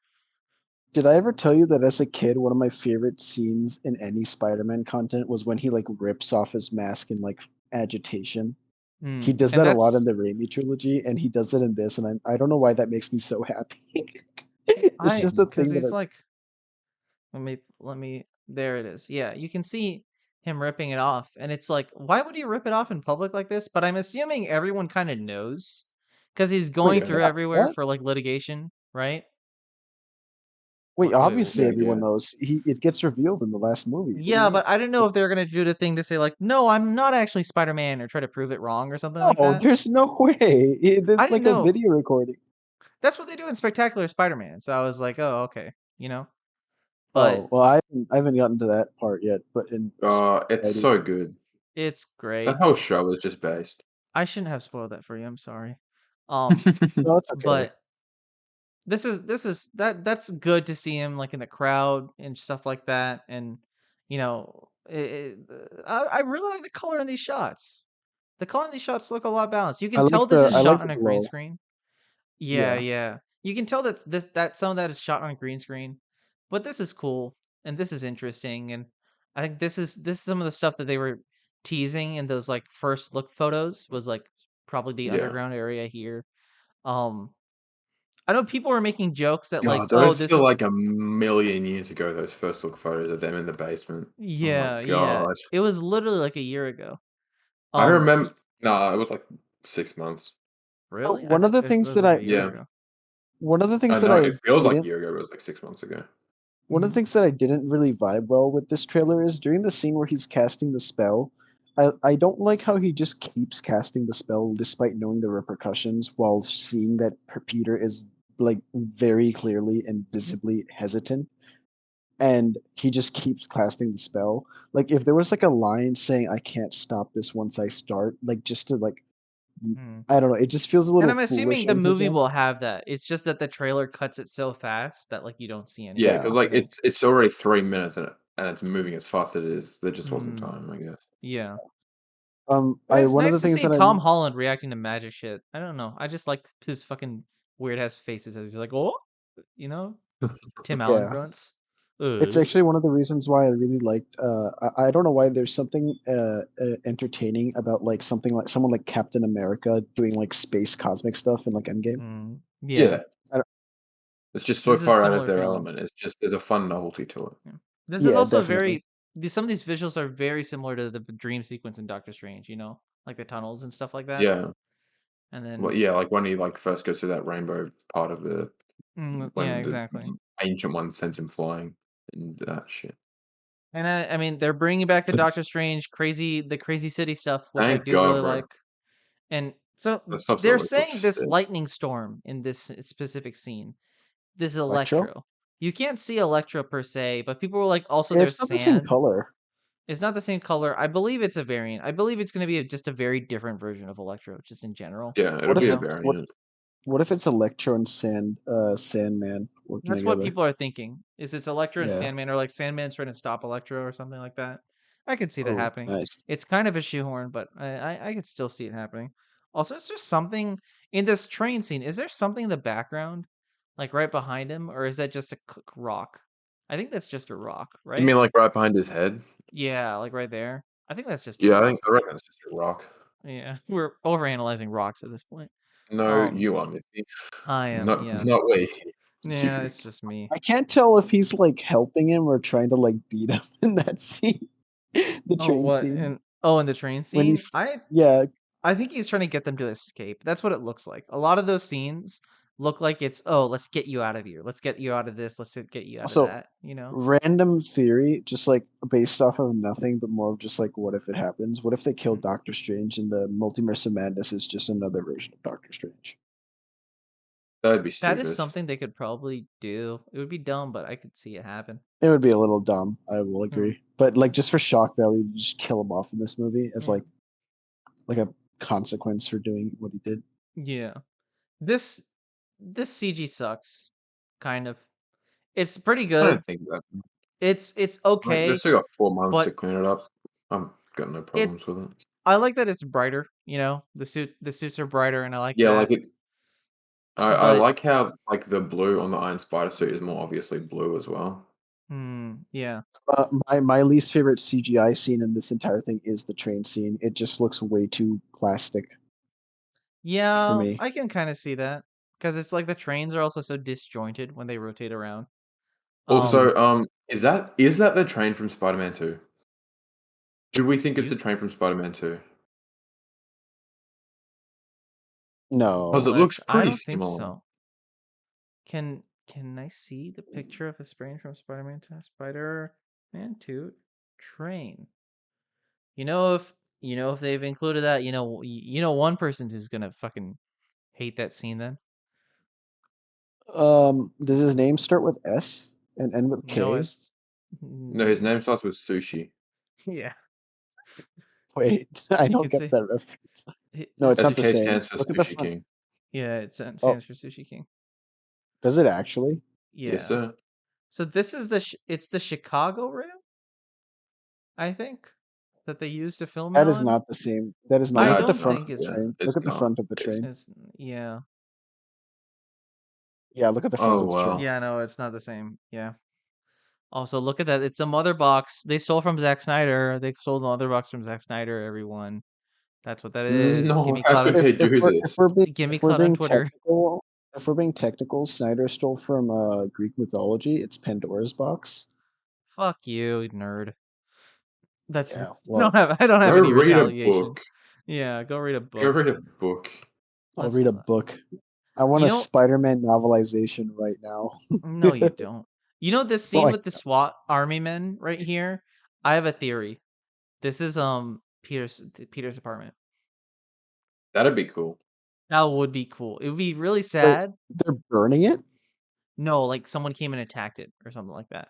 did I ever tell you that as a kid, one of my favorite scenes in any Spider-Man content was when he like rips off his mask in like agitation. He does And that a lot in that's the Raimi trilogy, and he does it in this, and I don't know why that makes me so happy. It's just a because thing that he's like, let me. There it is. Yeah, you can see him ripping it off, and it's like, why would he rip it off in public like this? But I'm assuming everyone kind of knows because he's going Wait, through everywhere what? for like litigation, right? Wait, Wait, obviously yeah, everyone yeah. knows. It gets revealed in the last movie. What do you yeah, mean? but I didn't know if they were gonna do the thing to say like, no, I'm not actually Spider-Man, or try to prove it wrong or something like No, that. there's no way. I There's didn't like a know. video recording. That's what they do in Spectacular Spider-Man. So I was like, oh, okay, you know. But Oh, well, I haven't gotten to that part yet, but in It's I so do. good. it's That great. whole show is just based. I shouldn't have spoiled that for you. I'm sorry. Um, No, it's okay. but that's good to see him like in the crowd and stuff like that, and I really like the color in these shots. The color in these shots look a lot balanced. You can tell this is I shot like on the a green glow. screen. Yeah, Yeah. yeah. You can tell that some of that is shot on a green screen, but this is cool and this is interesting, and I think this is some of the stuff that they were teasing in those like first look photos, was like probably the Yeah. underground area here. Um, I know people were making jokes that like, Yeah, oh, those this feel is. like a million years ago, those first look photos of them in the basement. Oh my Yeah, yeah. god. It was literally like a year ago. I Um, remember. Nah, it was like 6 months. really? I One of think the it things was that like I a year Yeah. ago. one of the I things that know, I it feels like a didn't year ago, but it was like 6 months ago. one of the Mhm. things that I didn't really vibe well with this trailer is during the scene where he's casting the spell. I don't like how he just keeps casting the spell despite knowing the repercussions while seeing that Peter is like very clearly and visibly hesitant, and he just keeps casting the spell. Like if there was like a line saying I can't stop this once I start, like just to like Mm. I don't know, it just feels a And little I'm foolish assuming the on his movie end. will have that. It's just that the trailer cuts it so fast that like you don't see any Yeah, of it, because Yeah. like you know. it's already 3 minutes and it's moving as fast as it is. There just wasn't Mm, time, I guess. yeah. But I it's one of the nice to things see that Tom I'm Holland reacting to magic shit. I don't know. I just like his fucking weird ass faces as he's like, oh, you know, Tim Allen yeah, grunts. it's actually one of the reasons why I really liked. I don't know why there's something entertaining about like something like someone like Captain America doing like space cosmic stuff in like Endgame. Yeah. Yeah, I don't, it's just so There's a far out of similar their feeling. element. It's just there's a fun novelty to it. Yeah. There's yeah, also definitely. some of these visuals are very similar to the dream sequence in Doctor Strange, like the tunnels and stuff like that. Yeah. And Well, then, yeah, like when he like first goes through that rainbow part of yeah, when the exactly. ancient one sends him flying and that shit. And I mean, they're bringing back the Doctor Strange the crazy city stuff, which I Thank do God, really bro. like. And so That stuff they're always looks saying this sick. lightning storm in this specific scene, this Electro. Electro. You can't see Electro per se, but people were like, also It's there's not the same sand. color. It's not the same color. I believe it's a variant. I believe it's going to be just a very different version of Electro, just in general. Yeah, it'll What be if a it's variant. what if it's Electro and Sandman working That's what together? people are thinking. Is it's Electro and Yeah. Sandman, or like Sandman's trying to stop Electro or something like that. I could see that Oh, happening. nice. It's kind of a shoehorn, but I could still see it happening. Also, it's just something in this train scene. Is there something in the background, like right behind him, or is that just a rock? I think that's just a rock, You right? mean like right behind his head? Yeah, like right there. I think that's just a Yeah, rock. I reckon it's just a rock. Yeah, we're overanalyzing rocks at this point. No, Um, you are, Mithi. I am. Not Yeah, not we. yeah. You. It's just me. I can't tell if he's like helping him or trying to like beat him in that scene, the Oh, train what? scene. And in the train When scene, he's I yeah, I think he's trying to get them to escape. That's what it looks like. A lot of those scenes look like it's, oh, let's get you out of here. Let's get you out of this. Let's get you out of also that. random theory, just like based off of nothing, but more of just like what if it happens? What if they kill Mm. Doctor Strange and the Multiverse of Madness is just another version of Doctor Strange? That'd be That is stupid. something they could probably do. It would be dumb, but I could see it happen. It would be a little dumb, I will Mm, agree. But like just for shock value, just kill him off in this movie as mm, like a consequence for doing what he did. yeah. This CG sucks, kind of. It's pretty I good. don't think that. It's Like, they've okay, still got 4 months to but clean it up. I've got no it's problems with it. I like that it's brighter. The suits are brighter, and I like Yeah, like that. it. I But like how like the blue on the Iron Spider suit is more obviously blue as well. yeah, My least favorite CGI scene in this entire thing is the train scene. It just looks way too plastic for yeah, me. I can kind of see that because it's like the trains are also so disjointed when they rotate around. Also, Mhm. is that the train from Spider-Man 2? Do we think it's You the train from Spider-Man 2? Because it No. looks I pretty don't think similar. so. Can I see the picture of a sprain from Spider-Man to Spider-Man 2 train? If they've included that, one person who's gonna fucking hate that scene then. Does his name start with S and end with No, K? it's No, his name starts with Sushi. yeah. Wait, I You don't could get say that reference. No, it's not the SK same. stands for Look at the Sushi front. King. yeah, it Oh, stands for Sushi King. does it actually? Yes, Yeah. sir. So this is it's the Chicago rail, I think, that they used to film it That is on. not the same. That is not. I Look at the don't front think of the it's train. It's Look at the not. front of the train. it's yeah. Yeah, look at the front Oh, of the train. wow. Yeah, no, it's not the same. Yeah. Also, look at that. It's a mother box. They stole from Zack Snyder. They stole the mother box from Zack Snyder, everyone. That's what that is. Give No, me how clout could on they If do we're this? give me if we're clout on being Twitter. technical, Snyder stole from Greek mythology. It's Pandora's box. Fuck you, nerd. That's Yeah. I don't Well, have I don't Go have any read a retaliation. book. Yeah, go read a Go book. read a book. I'll Let's read a book. I want you a know Spider-Man novelization right now. no you don't. This No, scene with the SWAT army men right here? I have a theory. This is Peter's apartment. That'd be cool. That would be cool. It would be really wait, sad. they're burning it, No, like someone came and attacked it or something like that.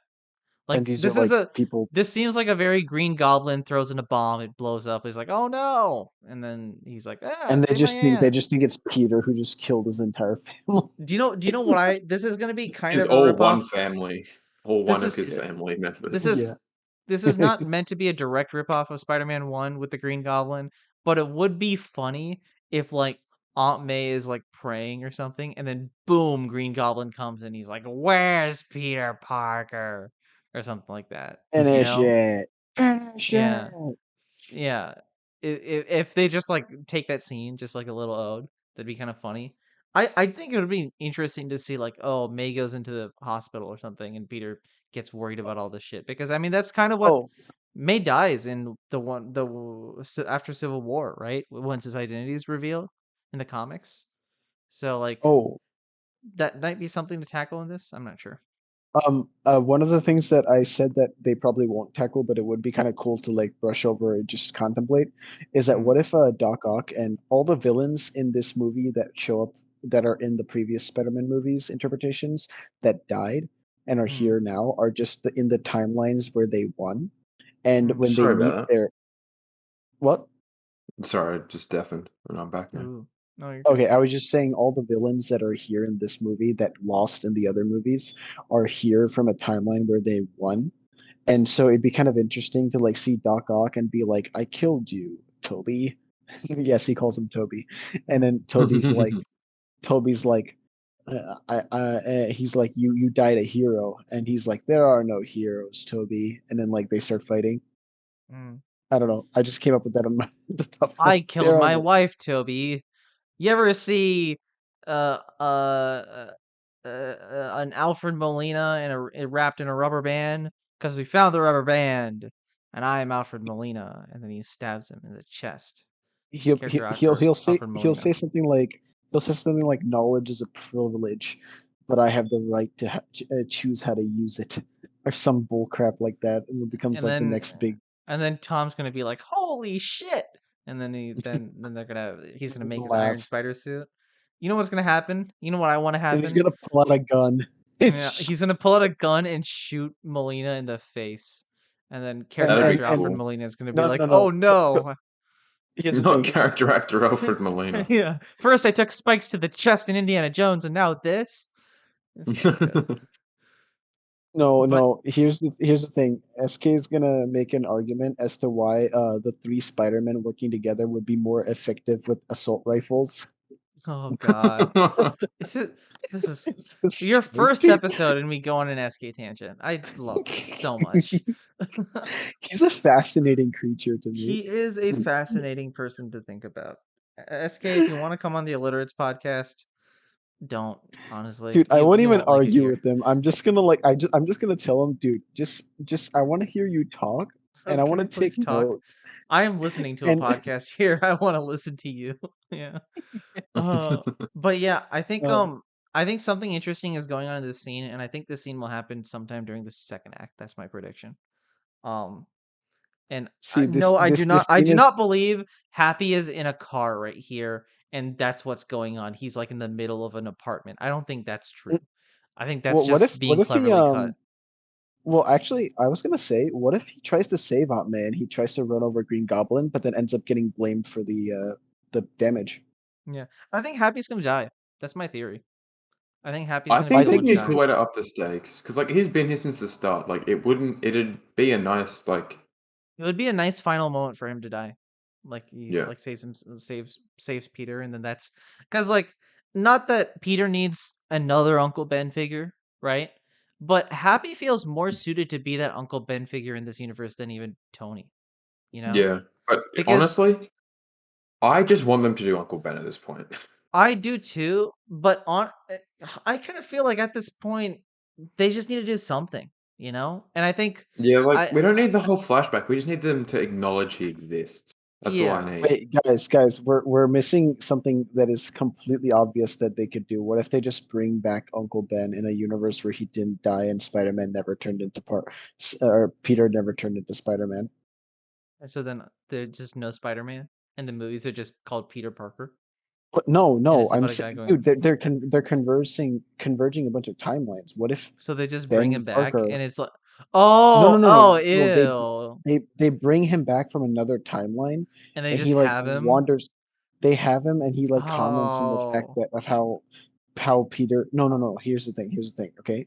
and Like these are like people, this seems like a very Green Goblin throws in a bomb, it blows up. He's like, "Oh no!" And then he's like, "Ah, and save my they aunt." just think it's Peter who just killed his entire family. Do you know what I? This is gonna be kind It's of a all one ripoff. family. All This one of is his family this members. Yeah. is this is not meant to be a direct ripoff of Spider-Man 1 with the Green Goblin, but it would be funny if like Aunt May is like praying or something, and then boom, Green Goblin comes and he's like, "Where's Peter Parker?" or something like that. You Finish know? it. Finish it. Yeah. Yeah. If they just like take that scene, just like a little ode, that'd be kind of funny. I think it would be interesting to see like, oh, May goes into the hospital or something, and Peter gets worried about all this shit because I mean that's kind of what Oh, May dies in after Civil War, right? Once his identity is revealed in the comics. So like oh. that might be something to tackle in this. I'm not sure. One of the things that I said that they probably won't tackle, but it would be kind of cool to like brush over and just contemplate, is that Mm, what if Doc Ock and all the villains in this movie that show up that are in the previous Spider-Man movies interpretations that died and are mm, here now are just in the timelines where they won, and mm. when they Sorry meet about their what? that. Sorry, I just deafened, and I'm back now. Ooh. No, you're good. Okay, I was just saying all the villains that are here in this movie that lost in the other movies are here from a timeline where they won. And so it'd be kind of interesting to like see Doc Ock and be like, "I killed you, Toby." Yes, he calls him Toby. And then Toby's like, he's like, "You died a hero," and he's like, "There are no heroes, Toby." And then like they start fighting. Mm. I don't know. I just came up with that on the top of my. I killed There are my no. wife, Toby. You ever see uh uh an Alfred Molina wrapped in a rubber band? Because we found the rubber band, and I am Alfred Molina. And then he stabs him in the chest. Character actor Alfred He'll Molina. say something like knowledge is a privilege, but I have the right to choose how to use it, or some bull crap like that, and it becomes And like the then next big Tom's gonna be like, "Holy shit!" And then he's gonna make his Iron laughs, Spider suit. You know what's gonna happen? You know what I want to and he's happen? gonna pull out a gun. Yeah, he's gonna pull out a gun and shoot Molina in the face, and then and character That'd be actor and Alfred cool. Molina is gonna be no like, no "Oh no. no!" Here's the Not thing. character actor Alfred Molina. Yeah, first I took spikes to the chest in Indiana Jones, and now this. It's so good. But No. Here's the thing. SK is gonna make an argument as to why the three Spider-Men working together would be more effective with assault rifles. oh god, is it? This is It's so your first stupid. episode, and we go on an SK tangent. I love this so much. He's a fascinating creature to me. He is a fascinating person to think about. SK, if you want to come on the Illiterates podcast, don't honestly. Dude, I won't You even won't like it argue here. with him. I'm just gonna I'm just gonna tell him, dude, just I want to hear you talk and I want Okay, to take please talk. notes. I am listening to a And podcast here. I want to listen to you. Yeah. Uh, but yeah, uh, I think something interesting is going on in this scene, and I think this scene will happen sometime during the second act. That's my prediction. Um, and see no, this I scene do is not believe Happy is in a car right here, and that's what's going on. He's like in the middle of an apartment. I don't think that's true. mm, I think that's well, just what being if he cleverly cut. well, actually, I was gonna say, what if he tries to save Aunt May and he tries to run over Green Goblin, but then ends up getting blamed for the damage? Yeah, I think Happy's gonna die. That's my theory. I think Happy's I gonna be I think the he think one to he's needs to die. way to up the stakes because like he's been here since the start. Like it'd be a nice like It would be a nice final moment for him to die. Like he's yeah like saves Peter, and then that's because like not that Peter needs another Uncle Ben figure, right? But Happy feels more suited to be that Uncle Ben figure in this universe than even Tony, you know? yeah. But Because honestly, I just want them to do Uncle Ben at this point. I do too, but I kind of feel like at this point they just need to do something, you know? And I think Yeah, like I we don't need the whole flashback. We just need them to acknowledge he exists. That's all I yeah. need. Wait, guys, we're missing something that is completely obvious that they could do. What if they just bring back Uncle Ben in a universe where he didn't die and Spider-Man never turned into or Peter never turned into Spider-Man? And so then there's just no Spider-Man, and the movies are just called Peter Parker, But no, and no, it's I'm about a guy saying, going. dude, they're converging a bunch of timelines. What if So they just bring Ben him back, Parker? and it's like, No, no, no, oh, no. ew, They bring him back from another timeline, and they and just he like have him. wanders. They have him, and he like comments on the fact Oh, that of how Peter. No, no, no. Here's the thing. Here's the thing. Okay,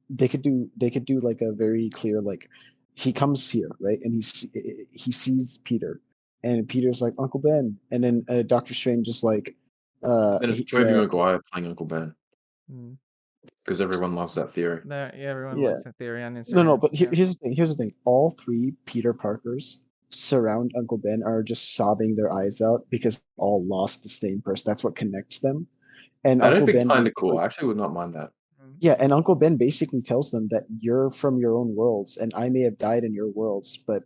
they could do like a very clear like he comes here, right, and he sees Peter, and Peter's like Uncle Ben, and then Doctor Strange is like Then it's Tobey Maguire playing Uncle Ben mm, because everyone loves that theory. there, yeah, everyone yeah. likes that theory on No, Instagram. but Yeah, here's the thing. All three Peter Parkers surround Uncle Ben are just sobbing their eyes out because they all lost the same person. That's what connects them. And That'd Uncle be Ben kind of cool. basically, I actually would not mind that. mm, yeah, and Uncle Ben basically tells them that you're from your own worlds, and I may have died in your worlds, but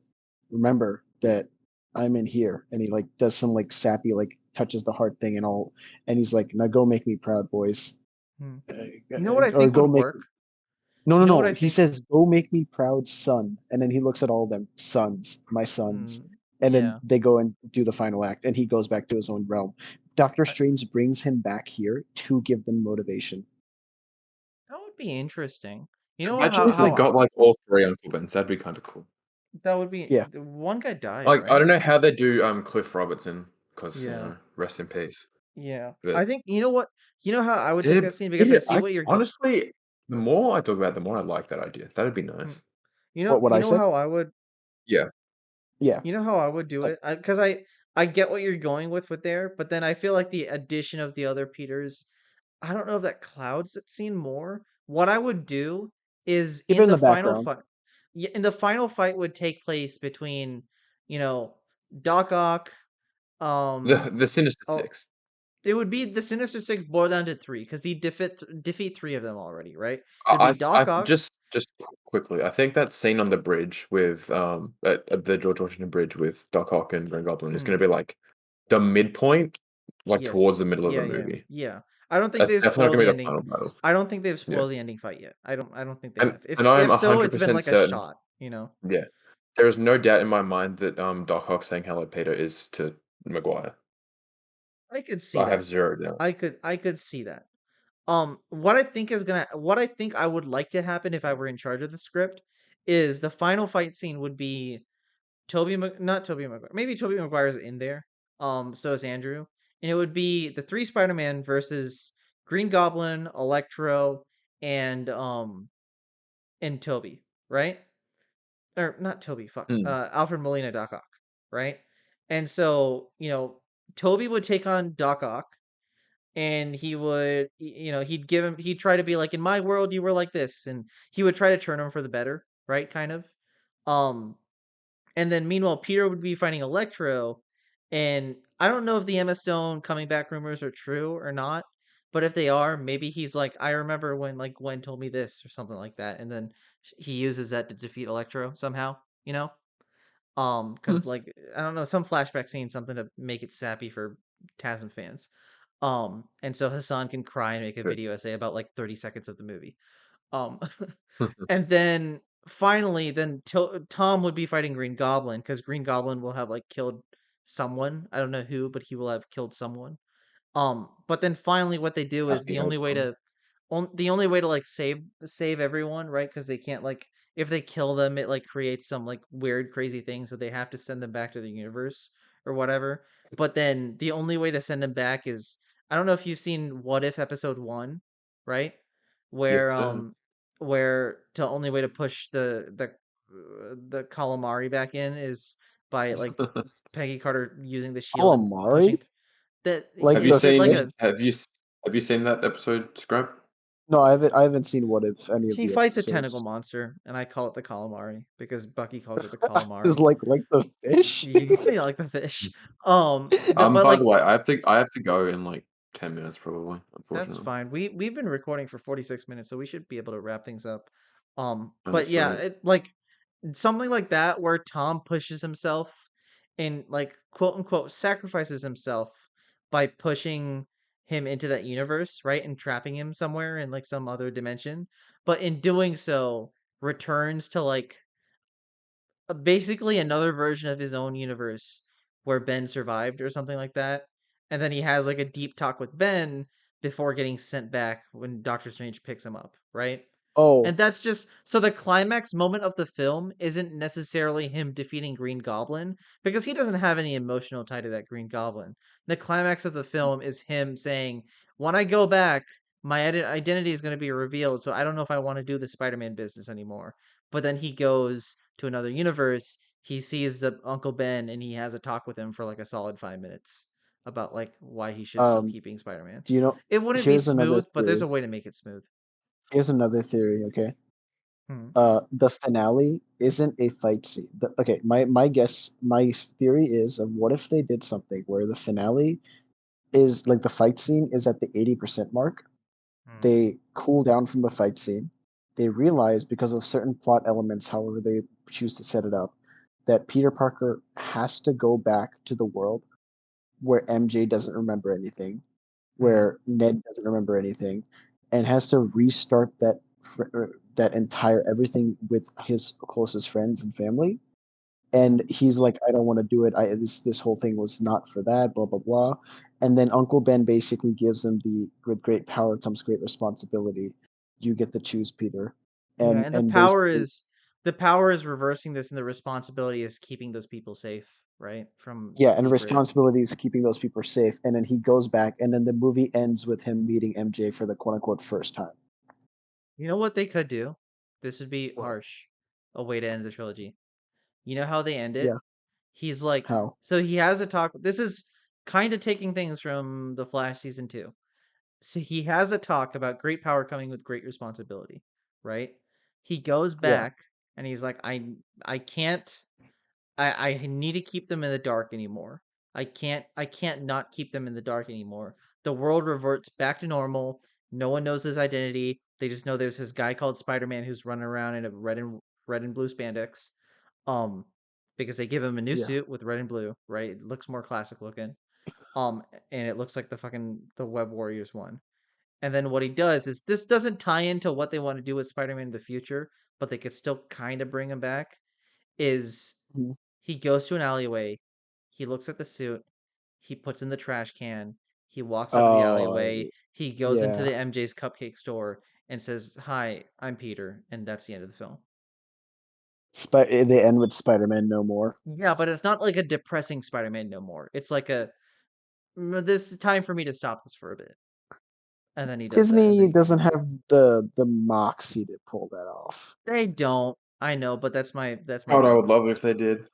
remember that I'm in here. And he like does some like sappy like touches the heart thing and all, and he's like, now go make me proud, boys, mm. You know what I or think go would make. work? No, no, You know what no. I He think? says, "Go make me proud, son." And then he looks at all of them, sons, my sons. Mm, And then yeah, they go and do the final act, and he goes back to his own realm. Doctor I, Strange brings him back here to give them motivation. that would be interesting. You know Imagine if It's they like, got like all three Uncle Bens. That'd be kind of cool. that would be yeah, the one guy died, Like I right? don't know how they do Cliff Robertson because Yeah. rest in peace. Yeah. But I think you know what? You know how I would take yeah, that scene because I yeah. see I what you're go honestly, the more I talk about it, the more I like that idea. That'd be mm. nice. what You I know said. how I would Yeah. Yeah, you know how I would do like it? Because I get what you're going with there, but then I feel like the addition of the other Peters, I don't know if that clouds that scene more. What I would do is keep it in in the the final background. fight, in the final fight would take place between, you know, Doc Ock, um, The Sinister oh, Six. it would be the Sinister Six boiled down to three because he defeat three of them already, right? It would be I Doc Ock. just quickly. I think that scene on the bridge with at the George Washington Bridge with Doc Ock and Green Goblin is going Mm, to be like the midpoint, like towards yes, the middle of the yeah, yeah, movie. yeah. I don't think That's they've definitely not spoiled going the to be the ending. final battle. I don't think they've Yeah. spoiled the ending fight yet. I don't think they And have. and I'm If so, it's been 100% like a certain. shot, Yeah. There is no doubt in my mind that Doc Ock saying hello Peter is to Maguire. I could see I have that. zero doubt. I could see that. What I think I would like to happen if I were in charge of the script is the final fight scene would be not Toby Maguire. Maybe Toby Maguire's in there. So is Andrew. And it would be the three Spider-Man versus Green Goblin, Electro, and and Toby, right? Or not Toby, fuck. Hmm. Alfred Molina Doc Ock, right? And so, Toby would take on Doc Ock, and he would, he'd try to be like, in my world you were like this, and he would try to turn him for the better, right? Kind of. Um and then meanwhile Peter would be fighting Electro, and I don't know if the Emma Stone coming back rumors are true or not, but if they are, maybe he's like, I remember when like Gwen told me this or something like that, and then he uses that to defeat Electro somehow, because like, I don't know, some flashback scene, something to make it sappy for TASM fans. And so Hassan can cry and make a Good. video essay about like 30 seconds of the movie. Um, and then finally, then Tom would be fighting Green Goblin, because Green Goblin will have like killed someone. I don't know who, but he will have killed someone. But then finally, what they do is Happy hope. the only way to like save everyone, right? Because they can't, like, if they kill them, it like creates some like weird crazy thing, so they have to send them back to the universe or whatever. But then the only way to send them back is, I don't know if you've seen What If episode 1, right? Yes, Where sir. the only way to push the calamari back in is by like Peggy Carter using the shield and Calamari? pushing that. Like Have you Is the it like seen fish? a have you have you seen that episode, Scribe? No, I haven't seen What If any of She the fights a tentacle episodes. monster, and I call it the calamari because Bucky calls it the It's calamari. like the fish. Yeah, like the fish. But By the like, way, I have to go in like 10 minutes probably, that's unfortunately. fine. We've been recording for 46 minutes, so we should be able to wrap things up. Oh, But yeah, sweet. it like something like that where Tom pushes himself and like quote unquote sacrifices himself by pushing him into that universe, right? And trapping him somewhere in like some other dimension. But in doing so, returns to like basically another version of his own universe where Ben survived or something like that. And then he has like a deep talk with Ben before getting sent back when Doctor Strange picks him up, right? Oh, And that's just so the climax moment of the film isn't necessarily him defeating Green Goblin, because he doesn't have any emotional tie to that Green Goblin. The climax of the film is him saying, "When I go back, my identity is going to be revealed, so I don't know if I want to do the Spider-Man business anymore." But then he goes to another universe, he sees the Uncle Ben, and he has a talk with him for like a solid 5 minutes about like why he should still um, keeping Spider-Man. do you know? It wouldn't be Here's another smooth, but there's theory. a way to make it smooth. Here's another theory. Okay. Hmm. The finale isn't a fight scene. Okay, my theory is of what if they did something where the finale is like the fight scene is at the 80% mark. Hmm. They cool down from the fight scene. They realize because of certain plot elements, however they choose to set it up, that Peter Parker has to go back to the world where MJ doesn't remember anything, Hmm. where Ned doesn't remember anything, and has to restart that entire everything with his closest friends and family. Yeah. And he's like, I don't want to do it. This whole thing was not for that. Blah blah blah. And then Uncle Ben basically gives him the with great power comes great responsibility. You get to choose Peter, Yeah, and and and basically the power is reversing this, and the responsibility is keeping those people safe, right? From the yeah, and secret. responsibility is keeping those people safe. And then he goes back, and then the movie ends with him meeting MJ for the quote unquote first time. You know what they could do? This would be What? harsh. A way to end the trilogy. You know how they end it? Yeah. He's like, How? so he has a talk. This is kind of taking things from The Flash season 2. So he has a talk about great power coming with great responsibility, right? He goes Yeah. back and he's like, I can't I need to keep them in the dark anymore. I can't not keep them in the dark anymore. The world reverts back to normal. No one knows his identity. They just know there's this guy called Spider-Man who's running around in a red and blue spandex. Um because they give him a new Yeah. suit with red and blue, right? It looks more classic looking. And it looks like the Web Warriors one. And then what he does is, this doesn't tie into what they want to do with Spider-Man in the future, but they could still kind of bring him back, is Mhm. he goes to an alleyway, he looks at the suit, he puts in the trash can, he walks out of the Oh, alleyway, he goes into yeah. the MJ's cupcake store and says, "Hi, I'm Peter," and that's the end of the film. They end with Spider-Man no more. Yeah, but it's not like a depressing Spider-Man no more. It's like a, this is time for me to stop this for a bit." and then he does that, and Disney then doesn't have the moxie to pull that off. they don't. I know, but that's my God, I would problem. love it if they did.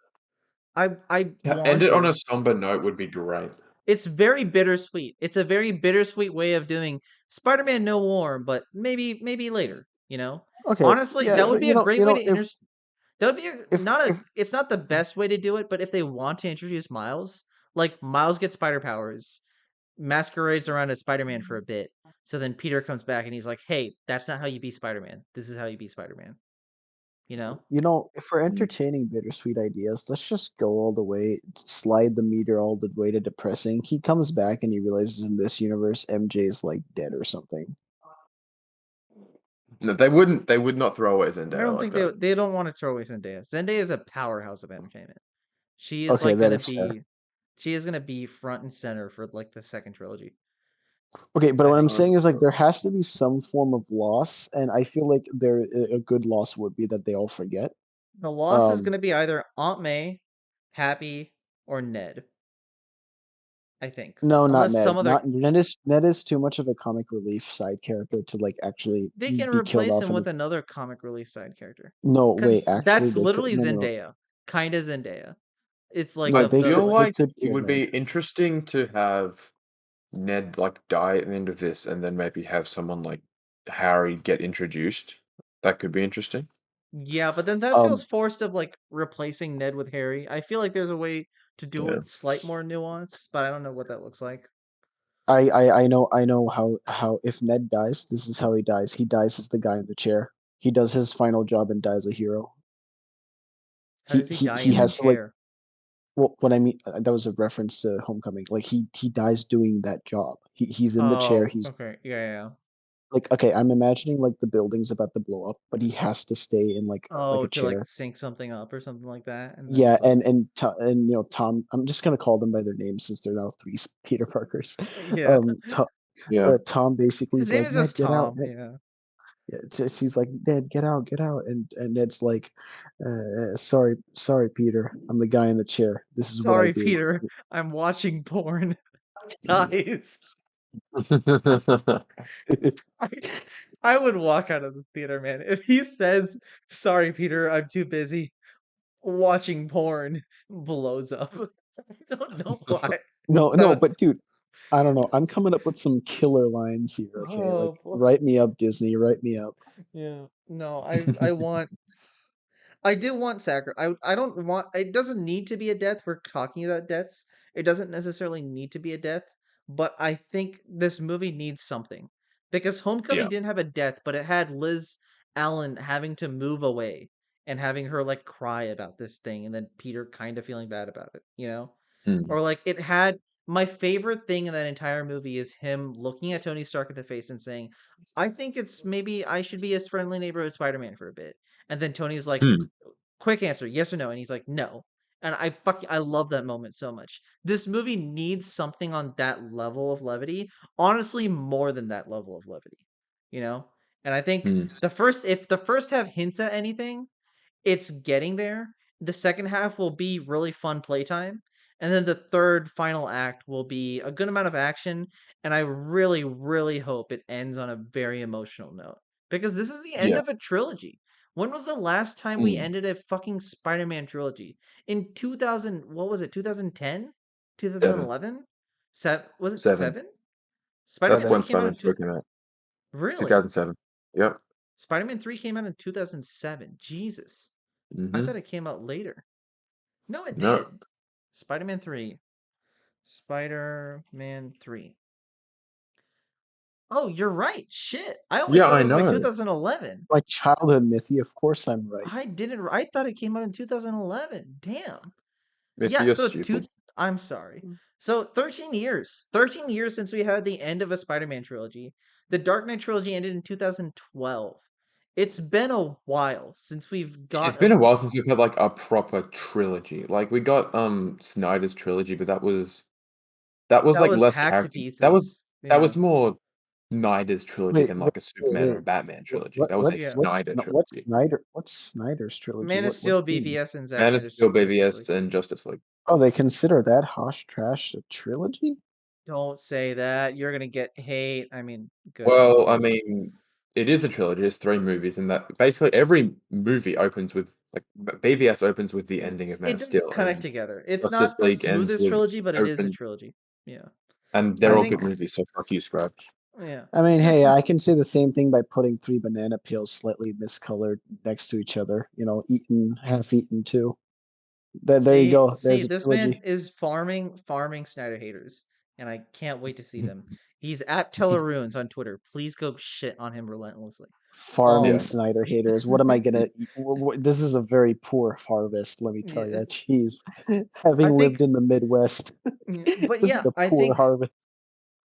I Yeah, want end it on to. a somber note would be great. It's very bittersweet. It's a very bittersweet way of doing Spider-Man No War, but maybe later. You know, Okay, honestly, yeah, that would but be a great way to if That would be not a. if It's not the best way to do it, but if they want to introduce Miles, like Miles gets spider powers, masquerades around as Spider-Man for a bit, so then Peter comes back and he's like, "Hey, that's not how you be Spider-Man. This is how you be Spider-Man." You know? if we're Mm. entertaining bittersweet ideas, let's just go all the way, slide the meter all the way to depressing. He comes back and he realizes in this universe MJ is like dead or something. No, they wouldn't. They would not throw away I Zendaya don't like think that. they don't want to throw away Zendaya. Zendaya is a powerhouse of entertainment. She is Okay, like that gonna is fair. be, she is gonna be front and center for like the second trilogy. Okay, but I what I'm think saying is like there has to be some form of loss, and I feel like a good loss would be that they all forget. the loss is Um, gonna be either Aunt May, Happy, or Ned. I think, no, not unless some Ned. other Not Ned is too much of a comic relief side character to like actually they can be killed replace off him in with the. another comic relief side character. No, wait, Because actually that's they could. literally No, no, no, Zendaya. Kinda Zendaya. It's like no. I the They feel could. the They like could it kill would Ned. be interesting to have Ned like die at the end of this, and then maybe have someone like Harry get introduced. That could be interesting. yeah, but then that feels Um, forced of like replacing Ned with Harry. I feel like there's a way to do it Yeah. with slight more nuance, but I don't know what that looks like. I know how if Ned dies, this is how he dies. He dies as the guy in the chair. He does his final job and dies a hero. How does he die He in the has to like. chair? Well, what I mean, that was a reference to Homecoming. Like he dies doing that job. He's in the chair. Oh, He's okay. Yeah. like, okay, I'm imagining like the building's about to blow up, but he has to stay in like Oh, a to like chair. sync something up or something like that, and then Yeah, it's like, Tom. I'm just gonna call them by their names since they're now three Peter Parkers. yeah. Yeah. Tom basically His is name like, is Ned, just get out. Tom. Ned. Yeah. Yeah, she's like, Ned, get out, and Ned's like, sorry, Peter. I'm the guy in the chair. This is what I Sorry, do. Peter. I'm watching porn. Dies. I, I would walk out of the theater, man. If he says, "Sorry, Peter, I'm too busy watching porn," blows up. I don't know why. No, no, That but dude, I don't know. I'm coming up with some killer lines here. Okay, like oh boy. write me up, Disney. Write me up. Yeah. No, I do want I don't want. It doesn't need to be a death. We're talking about deaths. It doesn't necessarily need to be a death, but I think this movie needs something because Homecoming Yeah. didn't have a death, but it had Liz Allen having to move away and having her like cry about this thing, and then Peter kind of feeling bad about it. You know, Mm. or like it had. My favorite thing in that entire movie is him looking at Tony Stark in the face and saying, "I think it's maybe I should be his friendly neighborhood Spider-Man for a bit." And then Tony's like, Mm. quick answer, yes or no, and he's like, no. And I love that moment so much. This movie needs something on that level of levity, honestly more than that level of levity, you know. And I think Mm. if the first half hints at anything, it's getting there. The second half will be really fun playtime, and then the third final act will be a good amount of action, and I really really hope it ends on a very emotional note because this is the end Yeah. of a trilogy. When was the last time we Mm. ended a fucking Spider-Man trilogy? In 2000, what was it? 2010? 7. 2011? Was it 7. 7? That's Spider-Man 3 7. when came out in Spider-Man 4 came out. Really? 2007. Yep. Spider-Man 3 came out in 2007. Jesus. I Mm-hmm. thought it came out later. No, it No. did. Spider-Man 3. Spider-Man 3. Oh, you're right. Shit. I always Yeah, thought it I was like know. 2011. My childhood Mithi. Of course, I'm right. I thought it came out in 2011. Damn. Mithi, Yeah, you're so stupid. I'm sorry. So 13 years. 13 years since we had the end of a Spider-Man trilogy. The Dark Knight trilogy ended in 2012. It's been a while since we've It's got been a a while since we've had like a proper trilogy. Like we got Snyder's trilogy, but that was that like was less hacked to character. That was pieces. that Yeah. was more Snyder's trilogy Wait, than wait, like a wait, Superman or wait. a Batman What, trilogy. what, That was a what's Yeah. what's Snyder what's trilogy. Snyder? What's Snyder's trilogy? Man of What Steel, came? BVS, and Zack Man of Snyder's Steel, Justice League. BVS, and Justice League. Oh, they consider that Hosh Trash a trilogy? Don't say that. You're gonna get hate. I mean, good. Well, I mean, it is a trilogy. It's 3 movies, and that basically every movie opens with like BVS opens with the ending of Man It of does Steel, connect and together. It's Justice not the League ends smoothest with trilogy, but it is a open, trilogy. Yeah. and I they're all good think. movies. So fuck you, Scribe. Yeah. I mean, Yeah. hey, I can say the same thing by putting 3 banana peels slightly miscolored next to each other. You know, eaten, half eaten too. There you go. See, There's a this man trilogy. is farming Snyder haters, and I can't wait to see them. He's at Tellerunes on Twitter. Please go shit on him relentlessly. Farming Yeah. Snyder haters. What am I gonna eat? This is a very poor harvest, let me Yeah, tell you. it's. Jeez, I having lived think, in the Midwest, but this is yeah, a poor harvest.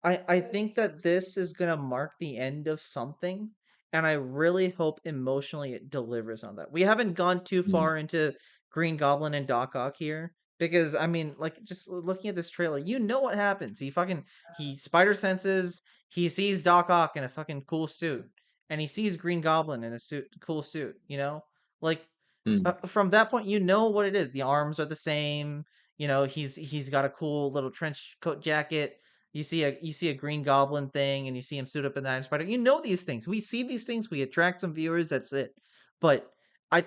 I think that this is gonna mark the end of something, and I really hope emotionally it delivers on that. We haven't gone too Mm. far into Green Goblin and Doc Ock here because I mean, like just looking at this trailer, you know what happens. He spider senses, he sees Doc Ock in a fucking cool suit, and he sees Green Goblin in a cool suit. You know, like Mm. from that point, you know what it is. The arms are the same. You know, he's got a cool little trench coat jacket. You see a Green Goblin thing, and you see him suit up in the Iron Spider. You know these things. We see these things. We attract some viewers. That's it. But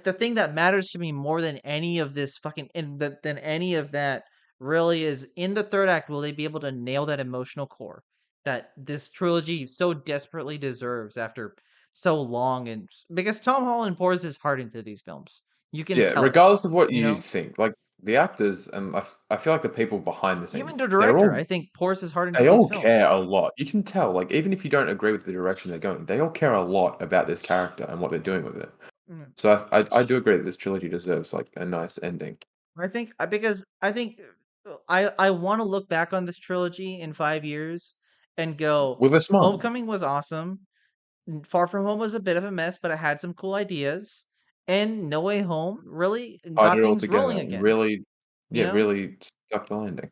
the thing that matters to me more than any of this than any of that really is in the third act. Will they be able to nail that emotional core that this trilogy so desperately deserves after so long? And because Tom Holland pours his heart into these films, you can Yeah, tell it. regardless of what You you know, think, like the actors and I feel like the people behind the even scenes, the director, I think, pours his heart into they these all care films. a lot. You can tell, like even if you don't agree with the direction they're going, they all care a lot about this character and what they're doing with it. Mm. So I do agree that this trilogy deserves like a nice ending. I think because I think I want to look back on this trilogy in 5 years and go, With a smile. Homecoming was awesome. Far From Home was a bit of a mess, but it had some cool ideas. And No Way Home really Tied got it all things rolling together. again. Really, You yeah, know, really stuck the landing.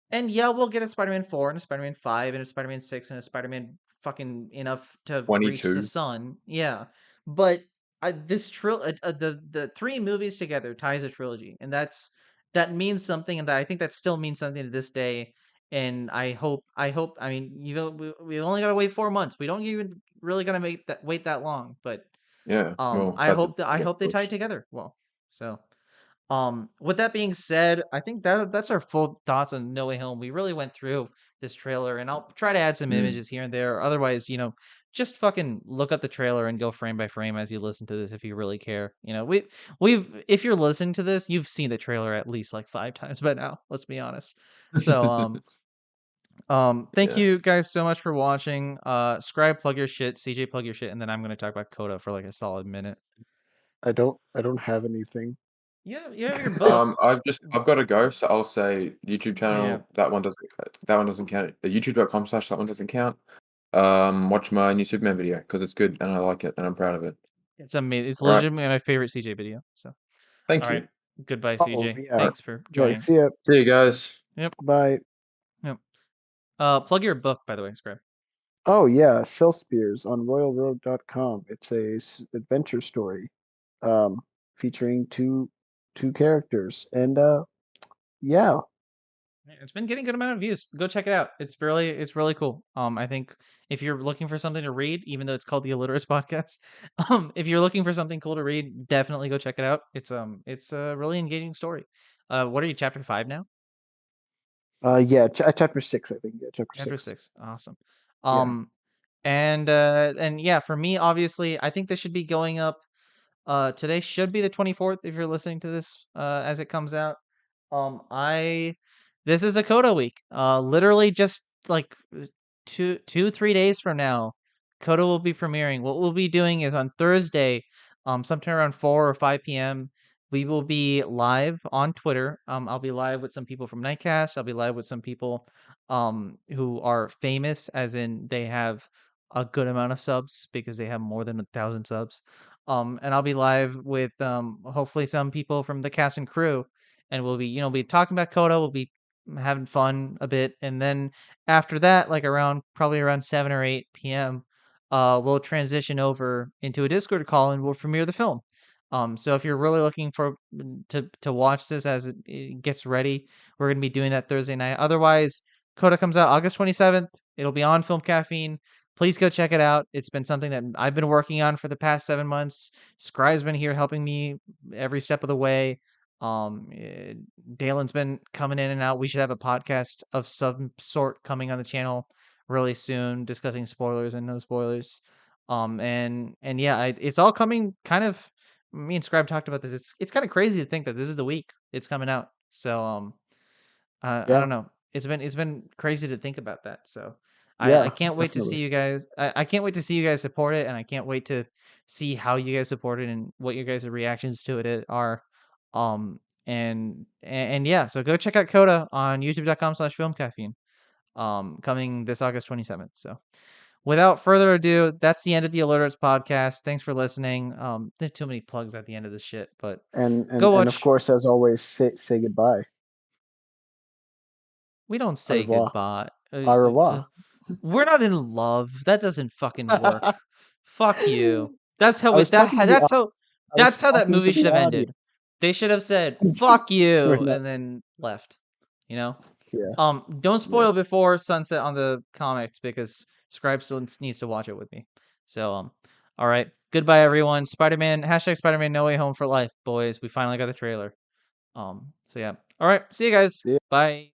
and yeah, we'll get a Spider-Man 4 and a Spider-Man 5 and a Spider-Man 6 and a Spider-Man fucking enough to reach the 22. sun. Yeah. But the three movies together ties a trilogy, and that means something, and that I think that still means something to this day. And I hope I mean, we only got to wait 4 months. We don't even really got to wait that long, but Yeah, well, I that's a hope that I big hope they tie push. it together well. So with that being said, I think that's our full thoughts on No Way Home. We really went through this trailer, and I'll try to add some Mm. images here and there. Otherwise, just fucking look up the trailer and go frame by frame as you listen to this if you really care. If you're listening to this, you've seen the trailer at least like 5 times by now. Let's be honest. So thank Yeah. you guys so much for watching. Scribe, plug your shit. CJ, plug your shit, and then I'm gonna talk about Coda for like a solid minute. I don't have anything. Yeah, you have your book. I've got to go, so I'll say YouTube Yeah. channel. That one doesn't count. YouTube.com/, that one doesn't count. Watch my new Superman video because it's good and I like it and I'm proud of it. It's amazing. It's All right. legitimately my favorite CJ video. So, all Thank right. you. Goodbye, Oh CJ. yeah. All right. Thanks for Okay. joining. See ya. See you guys. Yep. Bye. Yep. Plug your book, by the way, Scribe. Oh yeah, Cell Spears on royalroad.com. It's a adventure story, um, featuring two characters, and yeah, It's been getting a good amount of views. Go check it out. It's really cool. I think if you're looking for something to read, even though it's called the Illiterates podcast, if you're looking for something cool to read, definitely go check it out. It's a really engaging story. What are you, chapter 5 now? yeah, chapter 6, I think. Yeah, chapter Chapter 6. 6. Awesome. Yeah. And yeah, for me, obviously, I think this should be going up. Today should be the 24th if you're listening to this as it comes out. I This is a Coda week. Literally just like 3 days from now, Coda will be premiering. What we'll be doing is on Thursday, sometime around 4 or 5 p.m. We will be live on Twitter. I'll be live with some people from Nightcast. I'll be live with some people who are famous, as in they have a good amount of subs because they have more than 1,000 subs. And I'll be live with hopefully some people from the cast and crew, and we'll be talking about Coda. We'll be having fun a bit, and then after that, like probably around 7 or 8 p.m., we'll transition over into a Discord call and we'll premiere the film. So if you're really looking for to watch this as it gets ready, we're gonna be doing that Thursday night. Otherwise, Coda comes out August 27th. It'll be on Film Caffeine. Please go check it out. It's been something that I've been working on for the past 7 months. Scribe's been here helping me every step of the way. Dalen's been coming in and out. We should have a podcast of some sort coming on the channel really soon, discussing spoilers and no spoilers. And yeah, it's all coming kind of. Me and Scribe talked about this. It's kind of crazy to think that this is the week it's coming out. So I Yeah. don't know. It's been crazy to think about that. So Yeah, I can't wait to see definitely. you guys. I can't wait to see you guys support it, and I can't wait to see how you guys support it and what your guys' reactions to it are. And yeah, so go check out Coda on youtube.com/filmcaffeine. Coming this August 27th. So without further ado, that's the end of the Illiterates podcast. Thanks for listening. There are too many plugs at the end of this shit, but go And of watch. course, as always, say goodbye. We don't Au say revoir. goodbye. Au revoir. We're not in love. That doesn't fucking work. Fuck you. That's how I it was talking to the I was that's how that talking to movie should the have audience. ended. They should have said "fuck We're you" not. and then left. You know. Yeah. Don't Yeah. spoil before sunset on the comics because Scribe still needs to watch it with me. So all right. Goodbye everyone. Spider-Man #Spider-Man No Way Home for life, boys. We finally got the trailer. So yeah. All right. See you guys. See ya. Bye.